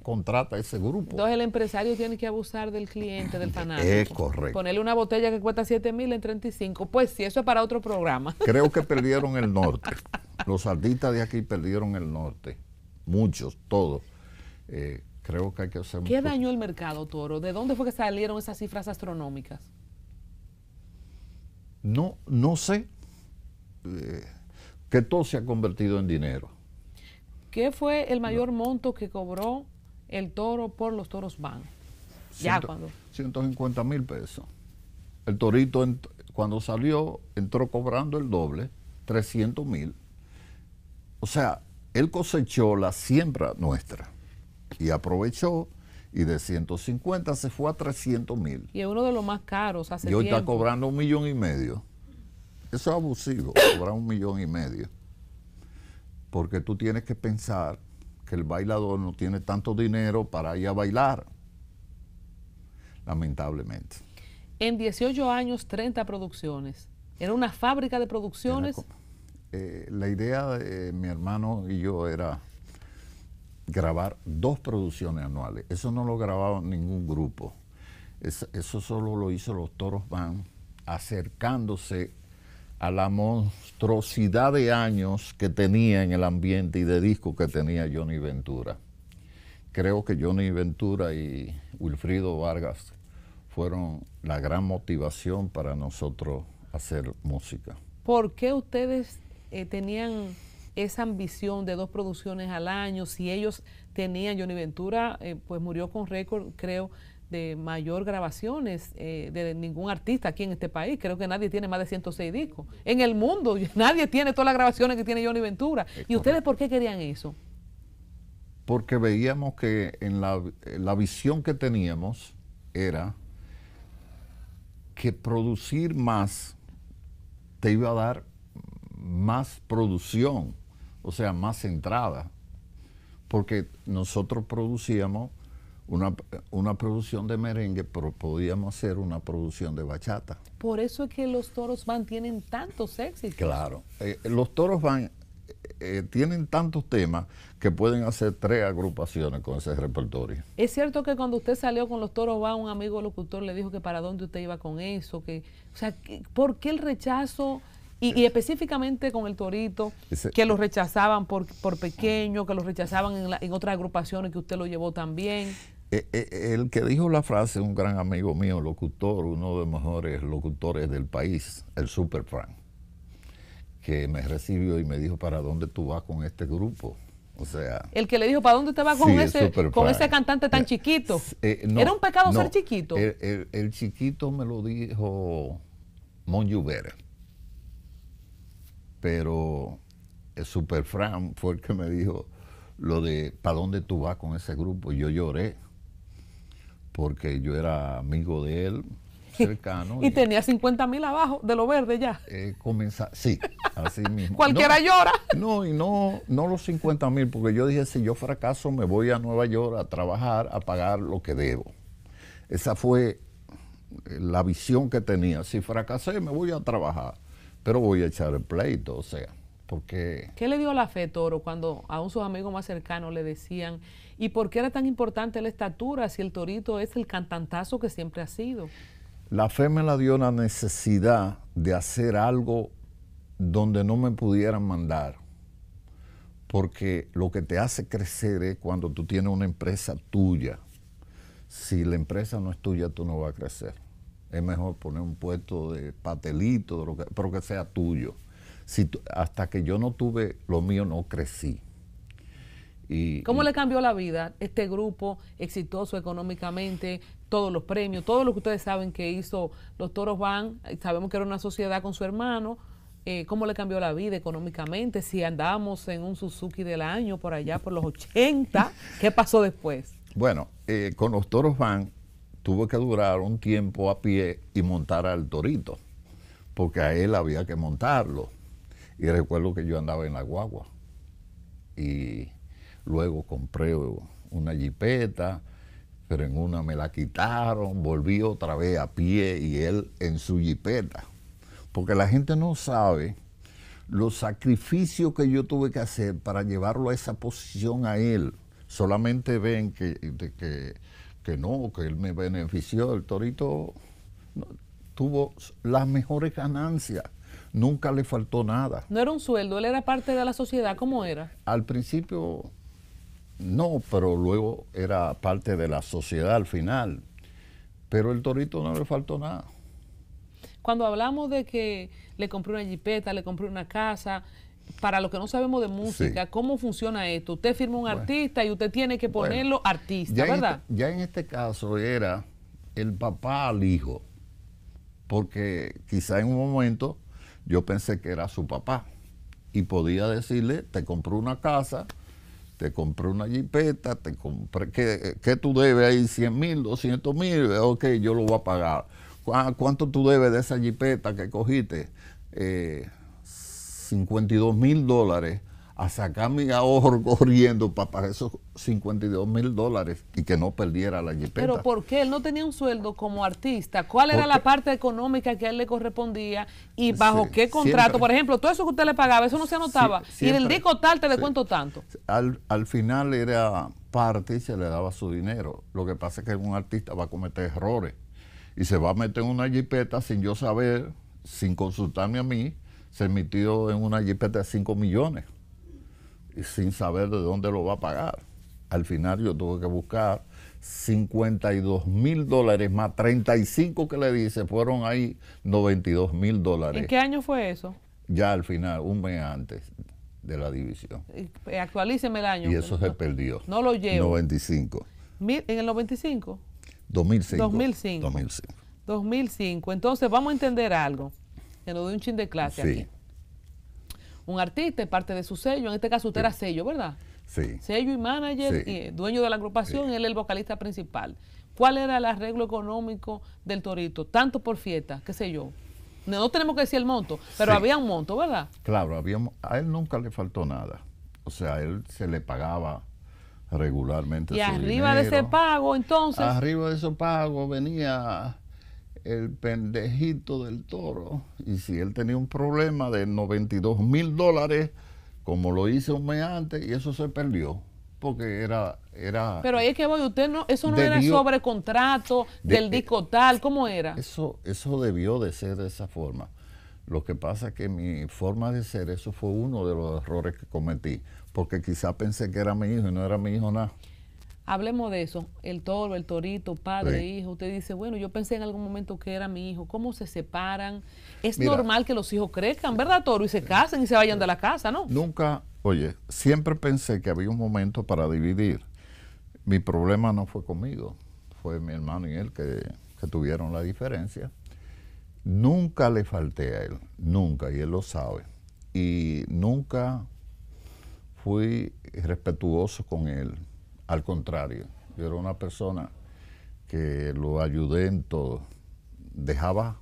contrata ese grupo? Entonces el empresario tiene que abusar del cliente, del fanático. Es correcto. Ponerle una botella que cuesta 7,000 en 35. Pues sí, eso es para otro programa. Creo que perdieron el norte. Los artistas de aquí perdieron el norte. Muchos, todos. Creo que hay que hacer... ¿Qué dañó el mercado, Toro? ¿De dónde fue que salieron esas cifras astronómicas? No sé. Que todo se ha convertido en dinero. ¿Qué fue el mayor monto que cobró el Toro por los Toros Van? Ya cuando... 150,000 pesos. El Torito, cuando salió, entró cobrando el doble, 300,000. O sea, él cosechó la siembra nuestra y aprovechó, y de 150 se fue a 300,000. Y es uno de los más caros hace y hoy tiempo. está cobrando 1,5 millones. Eso es abusivo, cobrar 1,5 millones. Porque tú tienes que pensar que el bailador no tiene tanto dinero para ir a bailar, lamentablemente. En 18 años, 30 producciones. Era una fábrica de producciones. La idea de mi hermano y yo era grabar 2 producciones anuales. Eso no lo grababa ningún grupo. Eso solo lo hizo los Toros Van, acercándose a la monstruosidad de años que tenía en el ambiente y de discos que tenía Johnny Ventura. Creo que Johnny Ventura y Wilfrido Vargas fueron la gran motivación para nosotros hacer música. ¿Por qué ustedes tenían esa ambición de 2 producciones al año? Si ellos tenían, Johnny Ventura pues murió con récord, creo, de mayor grabaciones de ningún artista aquí en este país. Creo que nadie tiene más de 106 discos. En el mundo, nadie tiene todas las grabaciones que tiene Johnny Ventura. ¿Y ustedes por qué querían eso? Porque veíamos que en la visión que teníamos era que producir más te iba a dar más producción, o sea, más entrada. Porque nosotros producíamos una producción de merengue, pero podíamos hacer una producción de bachata. Por eso es que los Toros Van tienen tantos éxitos. Claro. Los Toros Van tienen tantos temas que pueden hacer 3 agrupaciones con ese repertorio. Es cierto que cuando usted salió con los Toros Van, un amigo locutor le dijo que para dónde usted iba con eso, o sea, ¿por qué el rechazo? Y específicamente con el Torito, que lo rechazaban por pequeño, que lo rechazaban en otras agrupaciones, que usted lo llevó también. El que dijo la frase, un gran amigo mío, locutor, uno de los mejores locutores del país, el Super Frank, que me recibió y me dijo, ¿para dónde tú vas con este grupo? O sea... El que le dijo, ¿para dónde te vas con, con ese cantante tan chiquito? No, ¿Era un pecado ser chiquito? El chiquito me lo dijo Mon Lluvera. Pero el Super Frank fue el que me dijo lo de ¿para dónde tú vas con ese grupo? Y yo lloré, porque yo era amigo de él, cercano. y tenía 50,000 abajo de lo verde ya. Sí, así mismo. Cualquiera llora. No, y no los 50,000, porque yo dije, si yo fracaso me voy a Nueva York a trabajar, a pagar lo que debo. Esa fue la visión que tenía. Si fracasé me voy a trabajar, pero voy a echar el pleito, o sea, porque... ¿Qué le dio la fe, Toro, cuando a sus amigos más cercanos le decían, ¿y por qué era tan importante la estatura si el Torito es el cantantazo que siempre ha sido? La fe me la dio la necesidad de hacer algo donde no me pudieran mandar, porque lo que te hace crecer es cuando tú tienes una empresa tuya. Si la empresa no es tuya, tú no vas a crecer. Es mejor poner un puesto de pastelito, pero que sea tuyo. Hasta que yo no tuve lo mío, no crecí. ¿Cómo le cambió la vida este grupo exitoso económicamente, todos los premios, todo lo que ustedes saben que hizo los Toros Van? Sabemos que era una sociedad con su hermano. ¿Cómo le cambió la vida económicamente? Si andábamos en un Suzuki del año por allá por los 80, ¿qué pasó después? Bueno, con los Toros Van tuve que durar un tiempo a pie y montar al torito, porque a él había que montarlo. Y recuerdo que yo andaba en la guagua y luego compré una jipeta, pero en una me la quitaron, volví otra vez a pie y él en su jipeta. Porque la gente no sabe los sacrificios que yo tuve que hacer para llevarlo a esa posición a él. Solamente ven que él me benefició. El torito tuvo las mejores ganancias. Nunca le faltó nada. ¿No era un sueldo? ¿Él era parte de la sociedad? ¿Cómo era? Al principio no, pero luego era parte de la sociedad al final. Pero el torito no le faltó nada. Cuando hablamos de que le compré una jipeta, le compré una casa, para los que no sabemos de música, sí. ¿Cómo funciona esto? Usted firma un artista y usted tiene que ponerlo artista, ¿verdad? Ya en este caso era el papá al hijo, porque quizá en un momento yo pensé que era su papá y podía decirle, te compré una casa, te compré una jipeta, te compré, ¿qué tú debes ahí? 100,000, 200,000, ok, yo lo voy a pagar. ¿Cuánto tú debes de esa jipeta que cogiste? $52,000 a sacar mi ahorro corriendo para pagar esos $52,000 y que no perdiera la jipeta. ¿Pero por qué? Él no tenía un sueldo como artista. ¿Cuál era la parte económica que a él le correspondía y bajo qué contrato? Siempre. Por ejemplo, todo eso que usted le pagaba, eso no se anotaba. Sí, y del disco tal te descuento tanto. Al final era parte y se le daba su dinero. Lo que pasa es que un artista va a cometer errores y se va a meter en una jipeta sin yo saber, sin consultarme a mí, se metió en una jipeta de 5 millones y sin saber de dónde lo va a pagar. Al final yo tuve que buscar $52,000 más 35 que le dice, fueron ahí $92,000. ¿En qué año fue eso? Ya al final, un mes antes de la división. Actualíceme el año. Y eso se perdió. No lo llevo. 95. ¿En el 95? 2005. 2005. 2005. 2005. Entonces vamos a entender algo. Que nos doy un chin de clase aquí. Un artista es parte de su sello. En este caso usted era sello, ¿verdad? Sí. Sello y manager, y dueño de la agrupación, él es el vocalista principal. ¿Cuál era el arreglo económico del torito? Tanto por fiesta, qué sé yo. No tenemos que decir el monto, pero había un monto, ¿verdad? Claro, a él nunca le faltó nada. O sea, a él se le pagaba regularmente. Y arriba de ese pago, entonces. Arriba de ese pago venía el pendejito del toro. Y si él tenía un problema de $92,000, como lo hice un mes antes, y eso se perdió. Porque era pero ahí es que voy, usted no, eso no era sobre contrato del disco tal, ¿cómo era? Eso debió de ser de esa forma. Lo que pasa es que mi forma de ser, eso fue uno de los errores que cometí, porque quizá pensé que era mi hijo y no era mi hijo nada. Hablemos de eso, el toro, el torito, padre, hijo. Usted dice, bueno, yo pensé en algún momento que era mi hijo. ¿Cómo se separan? Es normal que los hijos crezcan, ¿verdad, toro? Y se casen y se vayan de la casa, ¿no? Nunca, oye, siempre pensé que había un momento para dividir. Mi problema no fue conmigo, fue mi hermano y él que tuvieron la diferencia. Nunca le falté a él, nunca, y él lo sabe. Y nunca fui irrespetuoso con él. Al contrario, yo era una persona que lo ayudé en todo. Dejaba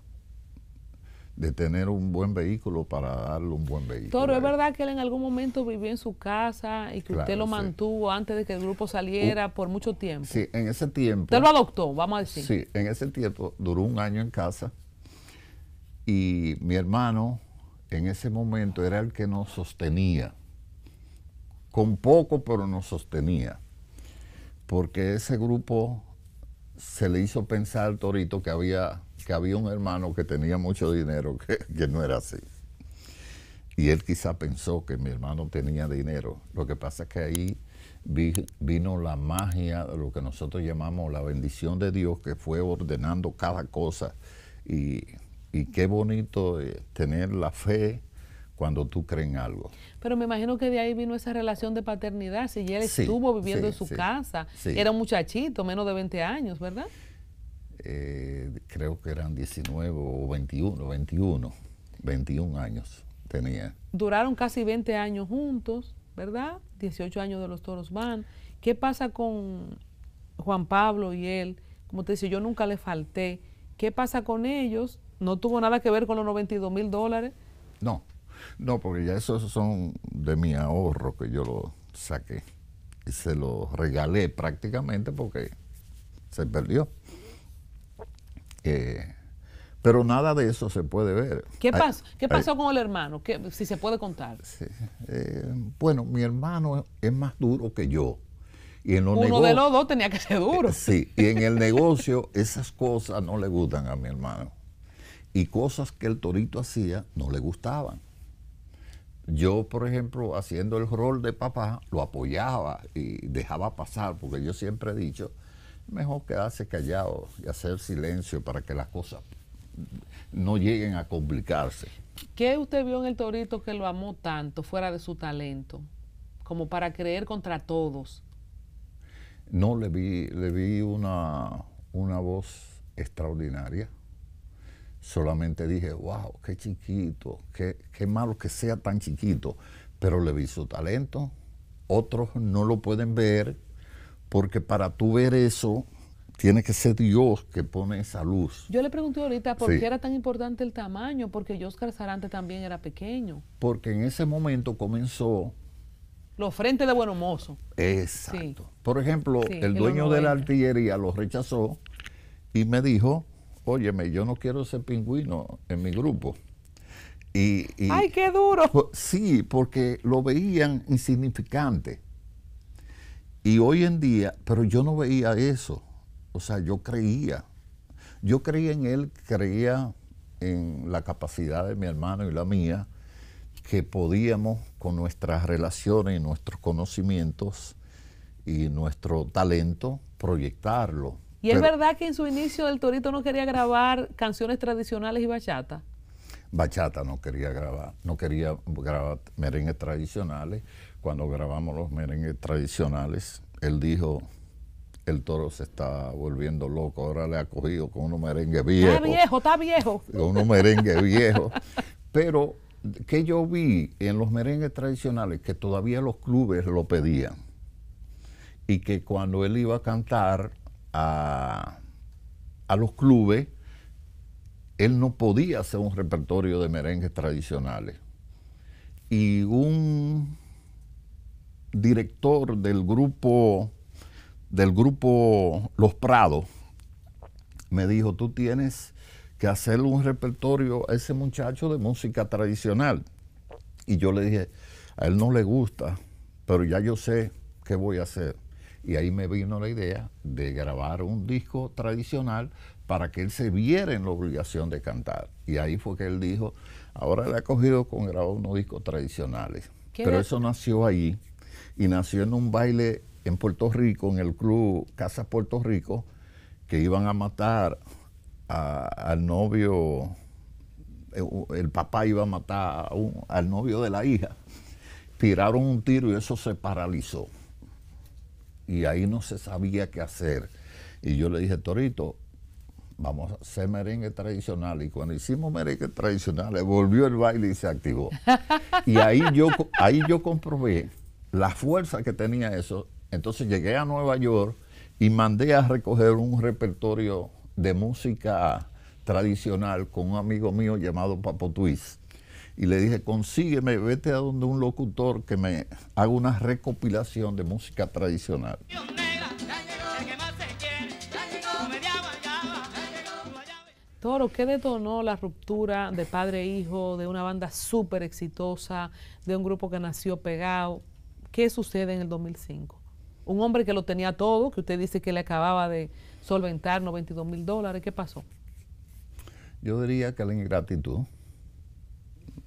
de tener un buen vehículo para darle un buen vehículo. Toro, ¿es verdad que él en algún momento vivió en su casa y que usted lo mantuvo antes de que el grupo saliera por mucho tiempo? Sí, en ese tiempo. ¿Usted lo adoptó, vamos a decir? Sí, en ese tiempo duró un año en casa y mi hermano en ese momento era el que nos sostenía. Con poco, pero nos sostenía. Porque ese grupo se le hizo pensar al torito que había un hermano que tenía mucho dinero, que no era así. Y él quizá pensó que mi hermano tenía dinero. Lo que pasa es que ahí vino la magia, lo que nosotros llamamos la bendición de Dios, que fue ordenando cada cosa. Y qué bonito tener la fe cuando tú crees en algo. Pero me imagino que de ahí vino esa relación de paternidad. Si él Sí, estuvo viviendo sí, en su sí, casa, sí. era un muchachito, menos de 20 años, ¿verdad? Creo que eran 19 o 21 años tenía. Duraron casi 20 años juntos, ¿verdad? 18 años de los Toros van. ¿Qué pasa con Juan Pablo y él? Como te dice, yo nunca le falté. ¿Qué pasa con ellos? ¿No tuvo nada que ver con los $92,000? No, porque ya esos son de mi ahorro que yo lo saqué y se lo regalé prácticamente porque se perdió. Pero nada de eso se puede ver. ¿Qué pasó con el hermano? Si se puede contar. Sí. Bueno, mi hermano es más duro que yo. Y en Uno de los dos tenía que ser duro. Sí, y en el negocio esas cosas no le gustan a mi hermano. Y cosas que el Torito hacía no le gustaban. Yo, por ejemplo, haciendo el rol de papá, lo apoyaba y dejaba pasar, porque yo siempre he dicho, mejor quedarse callado y hacer silencio para que las cosas no lleguen a complicarse. ¿Qué usted vio en el Torito que lo amó tanto, fuera de su talento, como para creer contra todos? No, le vi una voz extraordinaria. Solamente dije, wow, qué chiquito, qué malo que sea tan chiquito. Pero le vi su talento. Otros no lo pueden ver porque para tú ver eso, tiene que ser Dios que pone esa luz. Yo le pregunté ahorita por Sí. qué era tan importante el tamaño, porque Oscar Sarante también era pequeño. Porque en ese momento comenzó. Los frentes de Bueno Mozo. Exacto. Sí. Por ejemplo, Sí, el en los dueño de la 90. artillería lo rechazó y me dijo, óyeme, yo no quiero ser pingüino en mi grupo. Y ¡Ay, qué duro! Sí, porque lo veían insignificante. Y hoy en día, pero yo no veía eso. O sea, yo creía en él, creía en la capacidad de mi hermano y la mía, que podíamos con nuestras relaciones y nuestros conocimientos y nuestro talento proyectarlo. ¿Y es Pero verdad que en su inicio el Torito no quería grabar canciones tradicionales y bachata? bachata no quería grabar merengues tradicionales. Cuando grabamos los merengues tradicionales, él dijo, el Toro se está volviendo loco, ahora le ha cogido con unos merengues viejos. Está viejo. Con unos merengues viejos. Pero que yo vi en los merengues tradicionales que todavía los clubes lo pedían. Y que cuando él iba a cantar a los clubes, él no podía hacer un repertorio de merengues tradicionales. Y un director del grupo Los Prados me dijo, tú tienes que hacerle un repertorio a ese muchacho de música tradicional. Y yo le dije, a él no le gusta, pero ya yo sé qué voy a hacer. Y ahí me vino la idea de grabar un disco tradicional para que él se viera en la obligación de cantar. Y ahí fue que él dijo, ahora le ha cogido con grabar unos discos tradicionales. Pero eso nació ahí y nació en un baile en Puerto Rico, en el club Casa Puerto Rico, que iban a matar al novio, el papá iba a matar al novio de la hija. Tiraron un tiro y eso se paralizó. Y ahí no se sabía qué hacer. Y yo le dije, Torito, vamos a hacer merengue tradicional. Y cuando hicimos merengue tradicional, volvió el baile y se activó. Y ahí yo comprobé la fuerza que tenía eso. Entonces llegué a Nueva York y mandé a recoger un repertorio de música tradicional con un amigo mío llamado Papo Twist. Y le dije, consígueme, vete a donde un locutor que me haga una recopilación de música tradicional. Toro, ¿qué detonó la ruptura de padre e hijo, de una banda súper exitosa, de un grupo que nació pegado? ¿Qué sucede en el 2005? Un hombre que lo tenía todo, que usted dice que le acababa de solventar $92,000, ¿qué pasó? Yo diría que la ingratitud.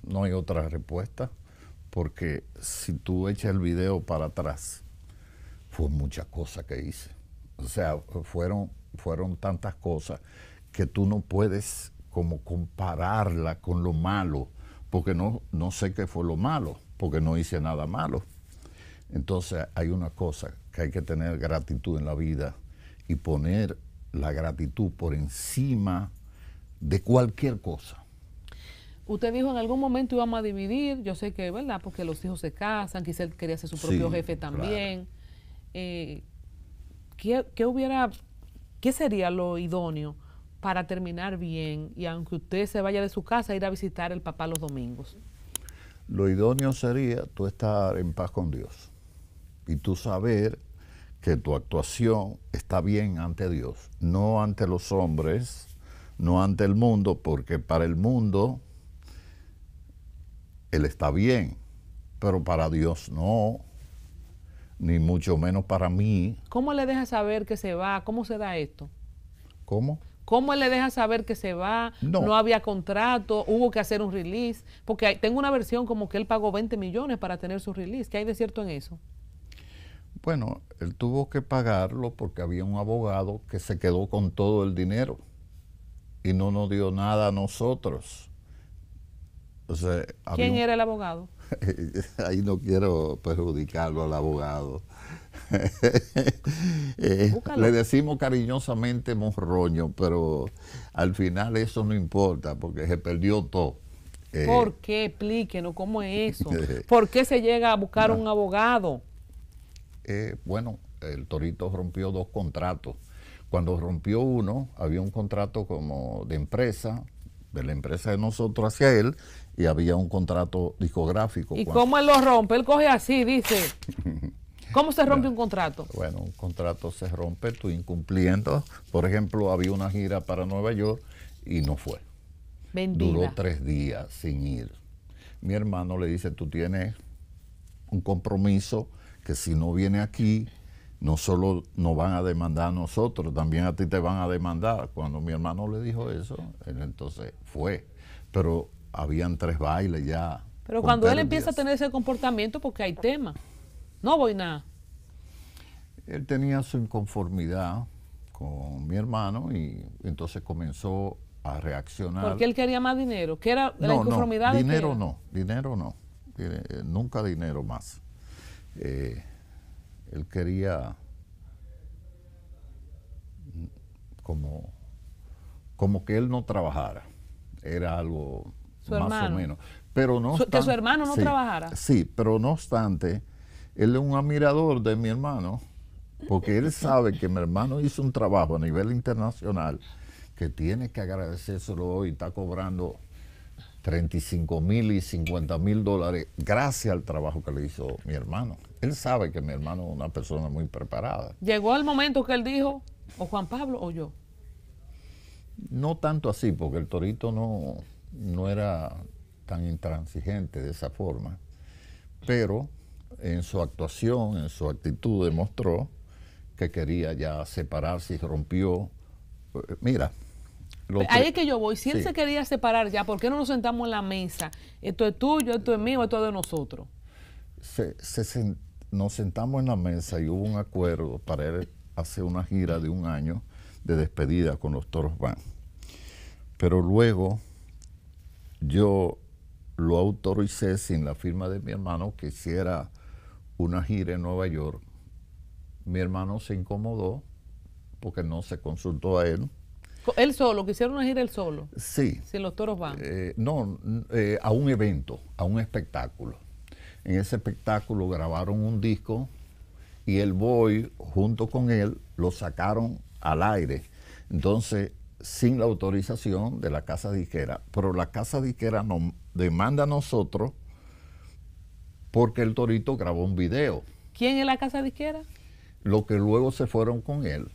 no hay otra respuesta, porque si tú echas el video para atrás, fue muchas cosas que hice. O sea, fueron tantas cosas que tú no puedes como compararla con lo malo, porque no sé qué fue lo malo, porque no hice nada malo. Entonces hay una cosa, que hay que tener gratitud en la vida y poner la gratitud por encima de cualquier cosa. Usted dijo en algún momento íbamos a dividir, yo sé que, ¿verdad? Porque los hijos se casan, quizá él quería ser su propio Sí, jefe también. Claro. ¿Qué sería lo idóneo para terminar bien y aunque usted se vaya de su casa, ir a visitar al papá los domingos? Lo idóneo sería tú estar en paz con Dios y tú saber que tu actuación está bien ante Dios, no ante los hombres, no ante el mundo, porque para el mundo él está bien, pero para Dios no, ni mucho menos para mí. ¿Cómo le deja saber que se va? ¿Cómo se da esto? ¿Cómo? ¿Cómo él le deja saber que se va? No había contrato, hubo que hacer un release, porque tengo una versión como que él pagó 20 millones para tener su release. ¿Qué hay de cierto en eso? Bueno, él tuvo que pagarlo porque había un abogado que se quedó con todo el dinero y no nos dio nada a nosotros. O sea, ¿Quién era el abogado? Ahí no quiero perjudicarlo al abogado. Le decimos cariñosamente Monroño, pero al final eso no importa porque se perdió todo. ¿Por qué? Explíquenos cómo es eso. ¿Por qué se llega a buscar un abogado? Bueno, el Torito rompió 2 contratos. Cuando rompió uno, había un contrato como de empresa, de la empresa de nosotros hacia él, y había un contrato discográfico. ¿Y cómo él lo rompe? Él coge así, dice. ¿Cómo se rompe un contrato? Bueno, un contrato se rompe tú incumpliendo. Por ejemplo, había una gira para Nueva York y no fue. Vendida. Duró 3 días sin ir. Mi hermano le dice, tú tienes un compromiso que si no viene aquí, no solo nos van a demandar a nosotros, también a ti te van a demandar. Cuando mi hermano le dijo eso, él entonces fue. Pero habían 3 bailes ya. Pero cuando él empieza a tener ese comportamiento, porque hay tema, no voy nada. Él tenía su inconformidad con mi hermano y entonces comenzó a reaccionar. Porque él quería más dinero. ¿Qué era la inconformidad? Dinero no, nunca dinero más. Él quería como que él no trabajara. Era algo más o menos. Pero no obstante, que su hermano no trabajara. Sí, pero no obstante, él es un admirador de mi hermano, porque él sabe que mi hermano hizo un trabajo a nivel internacional que tiene que agradecérselo hoy. Está cobrando 35,000 y 50,000 dólares gracias al trabajo que le hizo mi hermano. Él sabe que mi hermano es una persona muy preparada. Llegó el momento que él dijo, o Juan Pablo o yo. No tanto así, porque el Torito no era tan intransigente de esa forma, pero en su actuación, en su actitud demostró que quería ya separarse y rompió. Mira. Ahí es que yo voy. Si él se quería separar ya, ¿por qué no nos sentamos en la mesa? Esto es tuyo, esto es mío, esto es de nosotros. Nos sentamos en la mesa y hubo un acuerdo para él hacer una gira de 1 año de despedida con los Toros Band. Pero luego yo lo autoricé sin la firma de mi hermano que hiciera una gira en Nueva York. Mi hermano se incomodó porque no se consultó a él. ¿Él solo? ¿Quisieron una gira él solo? Sí. ¿Si los Toros Van? A un evento, a un espectáculo. En ese espectáculo grabaron un disco y el Boy, junto con él, lo sacaron al aire. Entonces, sin la autorización de la casa disquera. Pero la casa disquera nos demanda a nosotros porque el Torito grabó un video. ¿Quién es la casa disquera? Los que luego se fueron con él.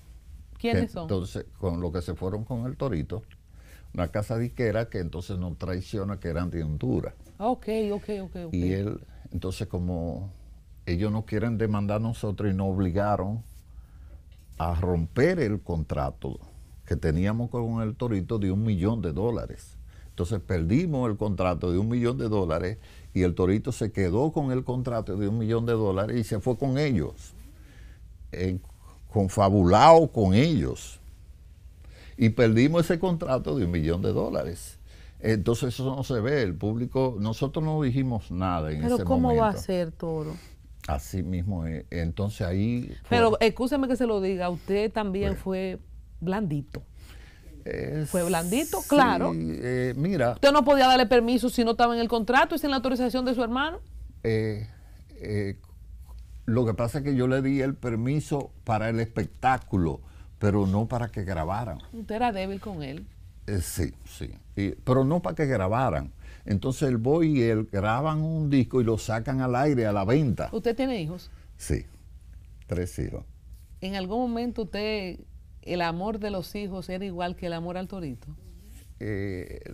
¿Quiénes son? Entonces, con los que se fueron con el Torito, una casa disquera que entonces nos traiciona, que eran de Honduras. Ok. Y él, entonces como ellos no quieren demandar a nosotros y nos obligaron a romper el contrato que teníamos con el Torito de $1 millón. Entonces perdimos el contrato de $1 millón y el torito se quedó con el contrato de $1 millón y se fue con ellos, confabulado con ellos. Y perdimos ese contrato de $1 millón. Entonces eso no se ve, el público, nosotros no dijimos nada en ese momento. Pero ¿cómo va a ser, Toro? Así mismo es. Entonces ahí... Pero escúcheme que se lo diga, usted también fue blandito. Fue blandito, sí, claro. Mira... Usted no podía darle permiso si no estaba en el contrato y sin la autorización de su hermano. Lo que pasa es que yo le di el permiso para el espectáculo, pero no para que grabaran. Usted era débil con él. Sí. Pero no para que grabaran. Entonces el boy y él graban un disco y lo sacan al aire, a la venta. ¿Usted tiene hijos? Sí, 3 hijos. ¿En algún momento usted, el amor de los hijos era igual que el amor al torito?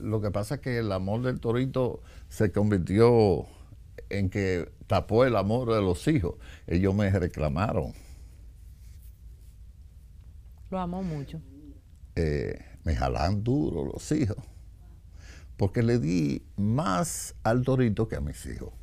Lo que pasa es que el amor del torito se convirtió en que tapó el amor de los hijos. Ellos me reclamaron. Lo amó mucho. Me jalan duro los hijos, porque le di más al torito que a mis hijos.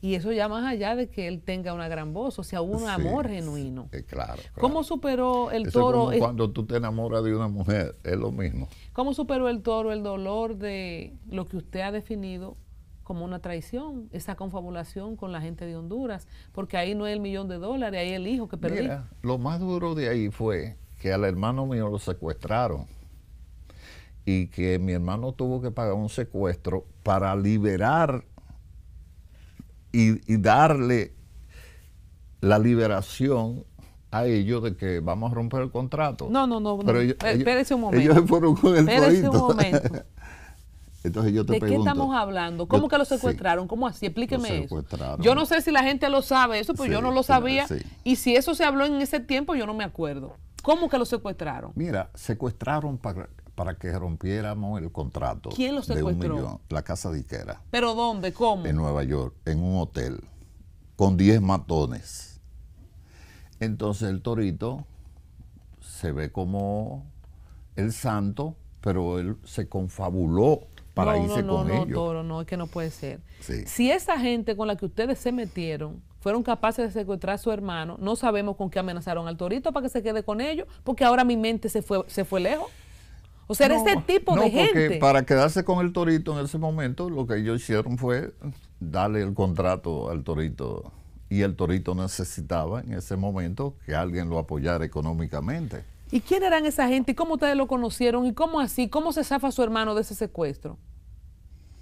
Y eso ya más allá de que él tenga una gran voz, o sea, un amor genuino. Claro. ¿Cómo superó el Eso toro? Es como cuando tú te enamoras de una mujer, es lo mismo. ¿Cómo superó el toro el dolor de lo que usted ha definido como una traición, esa confabulación con la gente de Honduras? Porque ahí no es $1 millón, ahí es el hijo que perdí. Mira, lo más duro de ahí fue que al hermano mío lo secuestraron y que mi hermano tuvo que pagar un secuestro para liberar y darle la liberación a ellos de que vamos a romper el contrato. No. Pero espérese un momento. Ellos se fueron con el Espérese torito. un momento. Entonces yo te ¿De pregunto, qué estamos hablando? ¿Cómo que lo secuestraron? ¿Cómo así? Explíqueme eso. Yo no sé si la gente lo sabe eso, pero yo no lo sabía. Sí. Y si eso se habló en ese tiempo, yo no me acuerdo. ¿Cómo que lo secuestraron? Mira, secuestraron para que rompiéramos el contrato. ¿Quién lo secuestró? De $1 millón, la casa disquera. ¿Pero dónde? ¿Cómo? En Nueva York, en un hotel, con 10 matones. Entonces el torito se ve como el santo, pero él se confabuló para irse con ellos. No, Toro, no, es que no puede ser. Sí. Si esa gente con la que ustedes se metieron fueron capaces de secuestrar a su hermano, no sabemos con qué amenazaron al torito para que se quede con ellos, porque ahora mi mente se fue lejos. O sea, era ese tipo de gente. Porque para quedarse con el torito en ese momento, lo que ellos hicieron fue darle el contrato al torito. Y el torito necesitaba en ese momento que alguien lo apoyara económicamente. ¿Y quién eran esa gente? ¿Y cómo ustedes lo conocieron? ¿Y cómo así? ¿Cómo se zafa su hermano de ese secuestro?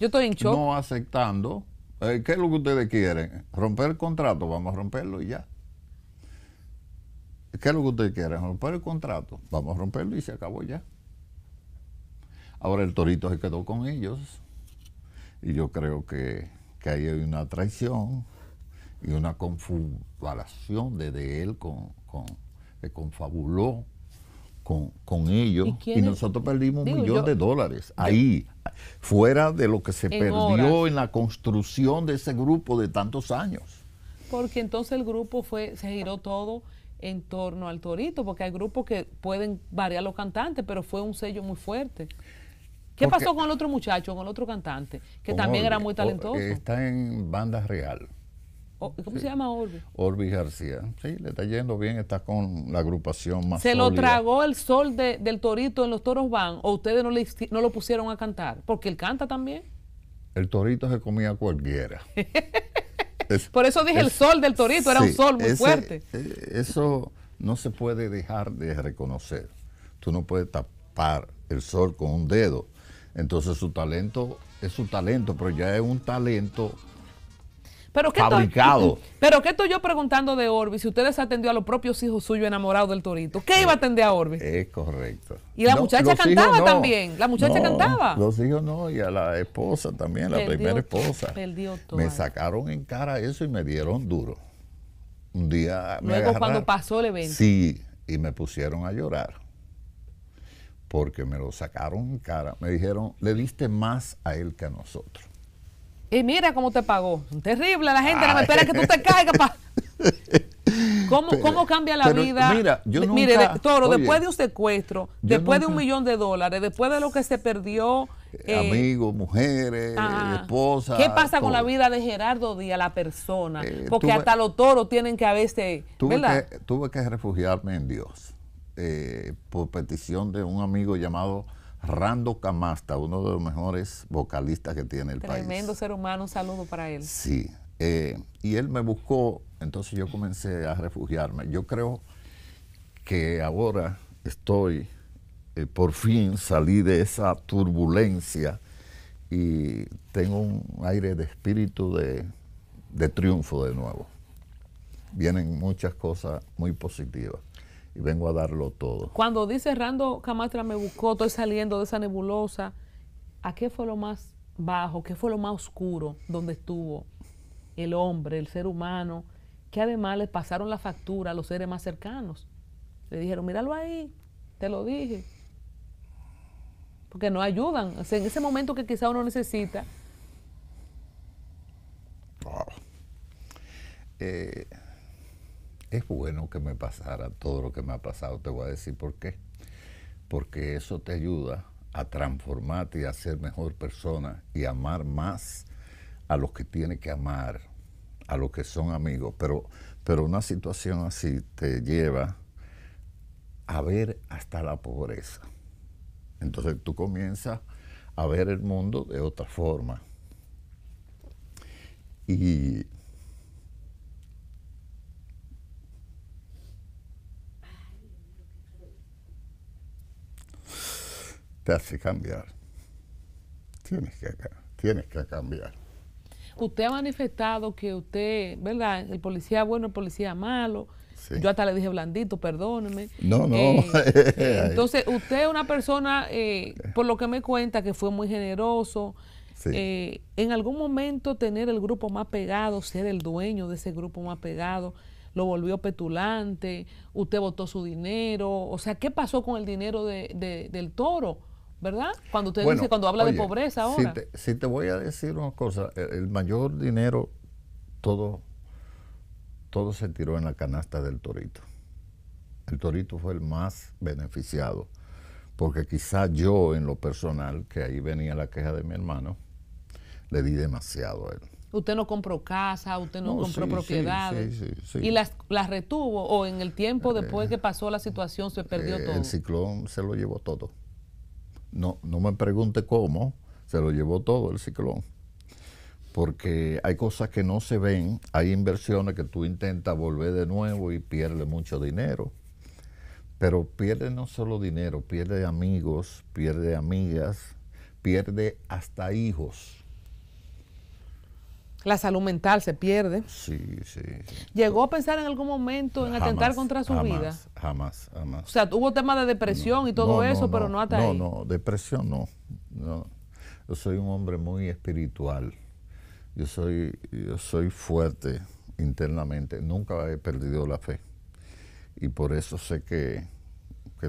Yo estoy en shock. No aceptando. ¿Qué es lo que ustedes quieren? ¿Romper el contrato? Vamos a romperlo y ya. ¿Qué es lo que ustedes quieren? ¿Romper el contrato? Vamos a romperlo y se acabó ya. Ahora el torito se quedó con ellos y yo creo que ahí hay una traición y una confabulación de él que confabuló con ellos y nosotros perdimos $1 millón ahí, fuera de lo que se perdió en la construcción de ese grupo de tantos años. Porque entonces el grupo se giró todo en torno al torito, porque hay grupos que pueden variar los cantantes, pero fue un sello muy fuerte. ¿Qué pasó con el otro muchacho, con el otro cantante, que también era muy talentoso? Está en Banda Real. ¿Cómo se llama Orbi? Orbi García. Sí, le está yendo bien, está con la agrupación más ¿Se sólida. lo tragó el sol del torito en Los Toros Van o ustedes no lo pusieron a cantar? Porque él canta también. El torito se comía cualquiera. Por eso dije el sol del torito, era un sol muy fuerte. Eso no se puede dejar de reconocer. Tú no puedes tapar el sol con un dedo. Entonces su talento es su talento, pero ya es un talento fabricado. Pero ¿qué estoy yo preguntando de Orbi? Si ustedes atendió a los propios hijos suyos enamorados del torito, ¿qué iba a atender a Orbi? Es correcto. Y la muchacha cantaba también. La muchacha cantaba. Los hijos no, y a la esposa también, la primera esposa. Perdió todo. Me sacaron en cara eso y me dieron duro. Un día me Luego cuando pasó el evento. Sí, y me pusieron a llorar. Porque me lo sacaron en cara. Me dijeron, le diste más a él que a nosotros. Y mira cómo te pagó. Terrible la gente, no me espera que tú te caigas. ¿Cómo cambia la pero vida? Mira, yo nunca, mire, Toro, oye, después de un secuestro, después de $1 millón, después de lo que se perdió. Amigos, mujeres, esposas. ¿Qué pasa con todo. la vida de Gerardo Díaz, la persona? Porque tuve- hasta los toros tienen que a veces, ¿verdad? Tuve que refugiarme en Dios por petición de un amigo llamado Rando Camasta, uno de los mejores vocalistas que tiene el país. Tremendo ser humano, un saludo para él. Sí, y él me buscó, entonces yo comencé a refugiarme. Yo creo que ahora estoy, por fin salí de esa turbulencia y tengo un aire de espíritu de triunfo de nuevo. Vienen muchas cosas muy positivas y vengo a darlo todo. Cuando dice Rando Camastra me buscó, estoy saliendo de esa nebulosa, ¿a qué fue lo más bajo, qué fue lo más oscuro donde estuvo el hombre, el ser humano, que además le pasaron la factura a los seres más cercanos? Le dijeron, míralo ahí, te lo dije. Porque no ayudan. O sea, en ese momento que quizá uno necesita. Wow. Es bueno que me pasara todo lo que me ha pasado, te voy a decir por qué. Porque eso te ayuda a transformarte y a ser mejor persona y amar más a los que tienes que amar, a los que son amigos. Pero una situación así te lleva a ver hasta la pobreza. Entonces tú comienzas a ver el mundo de otra forma. Y te hace cambiar. Tienes que cambiar. Usted ha manifestado que usted, ¿verdad? El policía bueno, el policía malo. Sí. Yo hasta le dije blandito, perdóneme. No. Entonces, usted es una persona, por lo que me cuenta, que fue muy generoso. Sí. En algún momento tener el grupo más pegado, ser el dueño de ese grupo más pegado, lo volvió petulante, usted botó su dinero. O sea, ¿qué pasó con el dinero del Toro? ¿Verdad? Cuando usted dice, cuando habla de pobreza ahora. Si te voy a decir una cosa, el mayor dinero, todo se tiró en la canasta del Torito. El Torito fue el más beneficiado, porque quizá yo en lo personal, que ahí venía la queja de mi hermano, le di demasiado a él. Usted no compró casa, usted no compró sí, propiedades. Sí. ¿Y las retuvo o en el tiempo después que pasó la situación se perdió todo? El ciclón se lo llevó todo. No me pregunte cómo, se lo llevó todo el ciclón. Porque hay cosas que no se ven, hay inversiones que tú intentas volver de nuevo y pierdes mucho dinero. Pero pierde no solo dinero, pierde amigos, pierde amigas, pierde hasta hijos. La salud mental se pierde. Sí. ¿Llegó a pensar en algún momento en atentar contra su vida? Jamás. O sea, hubo temas de depresión y todo eso, pero no hasta ahí. No, depresión no. Yo soy un hombre muy espiritual. Yo soy fuerte internamente. Nunca he perdido la fe. Y por eso sé que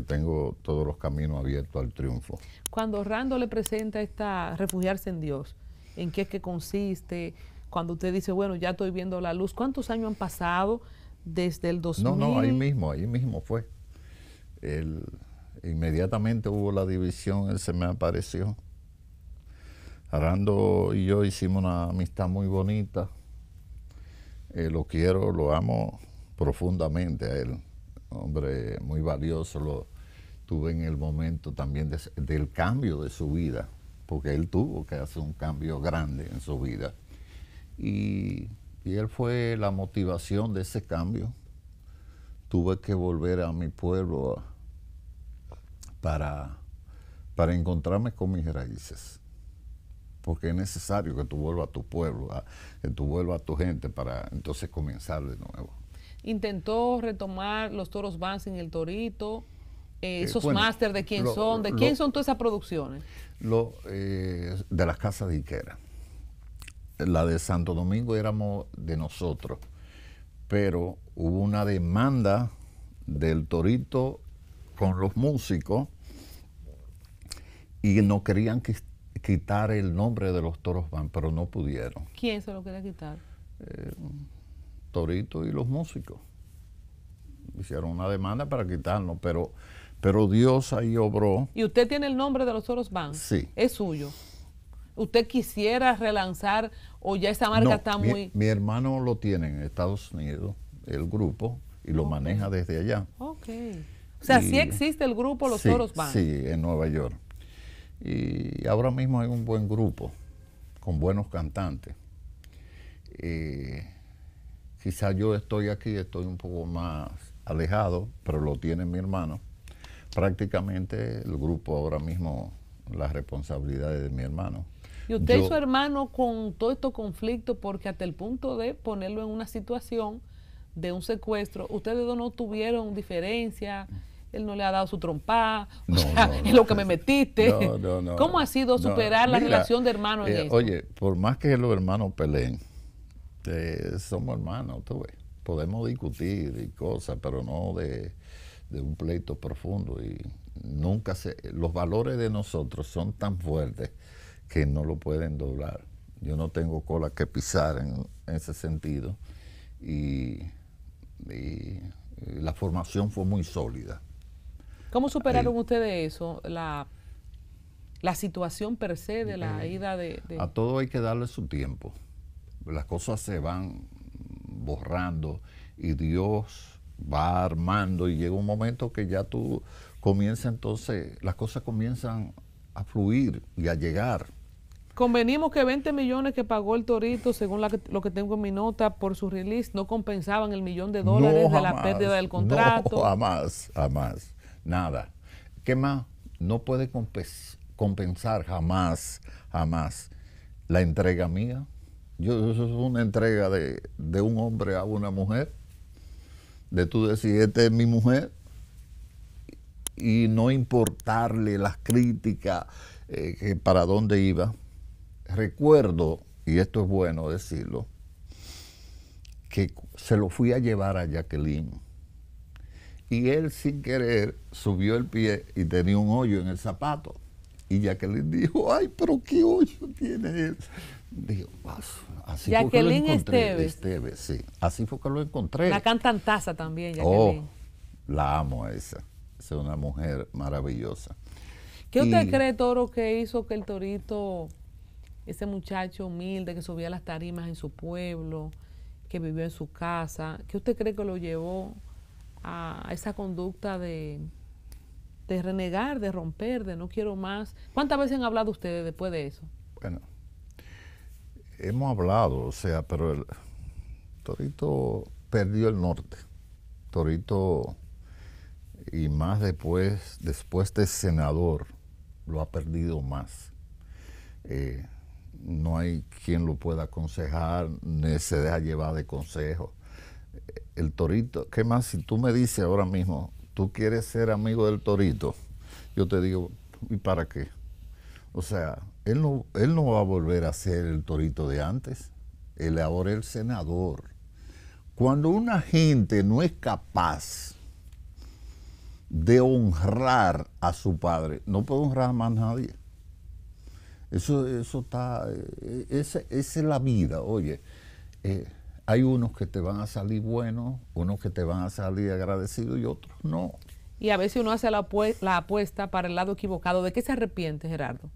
tengo todos los caminos abiertos al triunfo. Cuando Rando le presenta esta refugiarse en Dios, ¿en qué es que consiste? Cuando usted dice, bueno, ya estoy viendo la luz, ¿cuántos años han pasado desde el 2000? No, ahí mismo fue. Inmediatamente hubo la división, él se me apareció. Rando y yo hicimos una amistad muy bonita. Lo quiero, lo amo profundamente a él. Hombre muy valioso, lo tuve en el momento también del cambio de su vida, porque él tuvo que hacer un cambio grande en su vida. Y él fue la motivación de ese cambio. Tuve que volver a mi pueblo para encontrarme con mis raíces, porque es necesario que tú vuelvas a tu pueblo, que tú vuelvas a tu gente para entonces comenzar de nuevo. Intentó retomar los Toros Vance en el Torito, esos máster de quién son, de quién son todas esas producciones. De las casas disqueras. La de Santo Domingo éramos de nosotros, pero hubo una demanda del Torito con los músicos y no querían quitar el nombre de los Toros Van, pero no pudieron. ¿Quién se lo quería quitar? Torito y los músicos. hicieron una demanda para quitarnos, pero Dios ahí obró. ¿Y usted tiene el nombre de los Toros Band? Sí. ¿Es suyo? ¿Usted quisiera relanzar o ya esa marca No, está mi, muy...? mi hermano lo tiene en Estados Unidos, el grupo, y lo maneja desde allá. Ok. O sea, Y- sí existe el grupo Los Sí, Toros Band. Sí, en Nueva York. Y ahora mismo hay un buen grupo, con buenos cantantes. Quizás yo estoy aquí, estoy un poco más alejado, pero lo tiene mi hermano. Prácticamente el grupo ahora mismo, las responsabilidades de mi hermano. Y usted y Yo- su hermano con todo estos conflictos, porque hasta el punto de ponerlo en una situación de un secuestro, ustedes dos no tuvieron diferencia, él no le ha dado su trompa, No, no, es lo que me metiste. No. ¿Cómo ha sido No, superar la mira, relación de hermano en esto? Oye, por más que los hermanos peleen, somos hermanos, tú ves. Podemos discutir y cosas, pero no de un pleito profundo. Y nunca los valores de nosotros son tan fuertes que no lo pueden doblar. Yo no tengo cola que pisar en ese sentido. Y la formación fue muy sólida. ¿Cómo superaron ustedes eso? La situación per se de la ida de... A todo hay que darle su tiempo. Las cosas se van borrando y Dios va armando y llega un momento que ya tú comienzas, entonces las cosas comienzan a fluir y a llegar. Convenimos que 20 millones que pagó el Torito, según lo que tengo en mi nota, por su release, no compensaban $1 millón de No, la jamás, pérdida del contrato. No, jamás, nada. ¿Qué más? No puede compensar jamás la entrega mía. Eso es una entrega de un hombre a una mujer, de tú decir, esta es mi mujer, y no importarle las críticas, que para dónde iba. Recuerdo, y esto es bueno decirlo, que se lo fui a llevar a Jacqueline, y él sin querer subió el pie y tenía un hoyo en el zapato. Y Jacqueline dijo, ay, pero qué hoyo tiene él. Digo, así fue que lo Jacqueline encontré. Esteves. Sí, así fue que lo encontré. La cantantaza también, Oh, Jacqueline. la amo a esa. Es una mujer maravillosa. ¿Qué usted Y- cree, Toro, que hizo que el Torito, ese muchacho humilde que subía las tarimas en su pueblo, que vivió en su casa, qué usted cree que lo llevó a esa conducta de renegar, de romper, de no quiero más? ¿Cuántas veces han hablado ustedes después de eso? Bueno, hemos hablado, o sea, pero el Torito perdió el norte. Torito, y más después de senador, lo ha perdido más. No hay quien lo pueda aconsejar, ni se deja llevar de consejo. El Torito, ¿qué más? Si tú me dices ahora mismo, tú quieres ser amigo del Torito, yo te digo, ¿y para qué? O sea, él no va a volver a ser el Torito de antes. Él ahora es el senador. Cuando una gente no es capaz de honrar a su padre, no puede honrar a más nadie. Eso está, esa es la vida, oye. Hay unos que te van a salir buenos, unos que te van a salir agradecidos y otros no. Y a veces uno hace la apuesta para el lado equivocado. ¿De qué se arrepiente, Gerardo?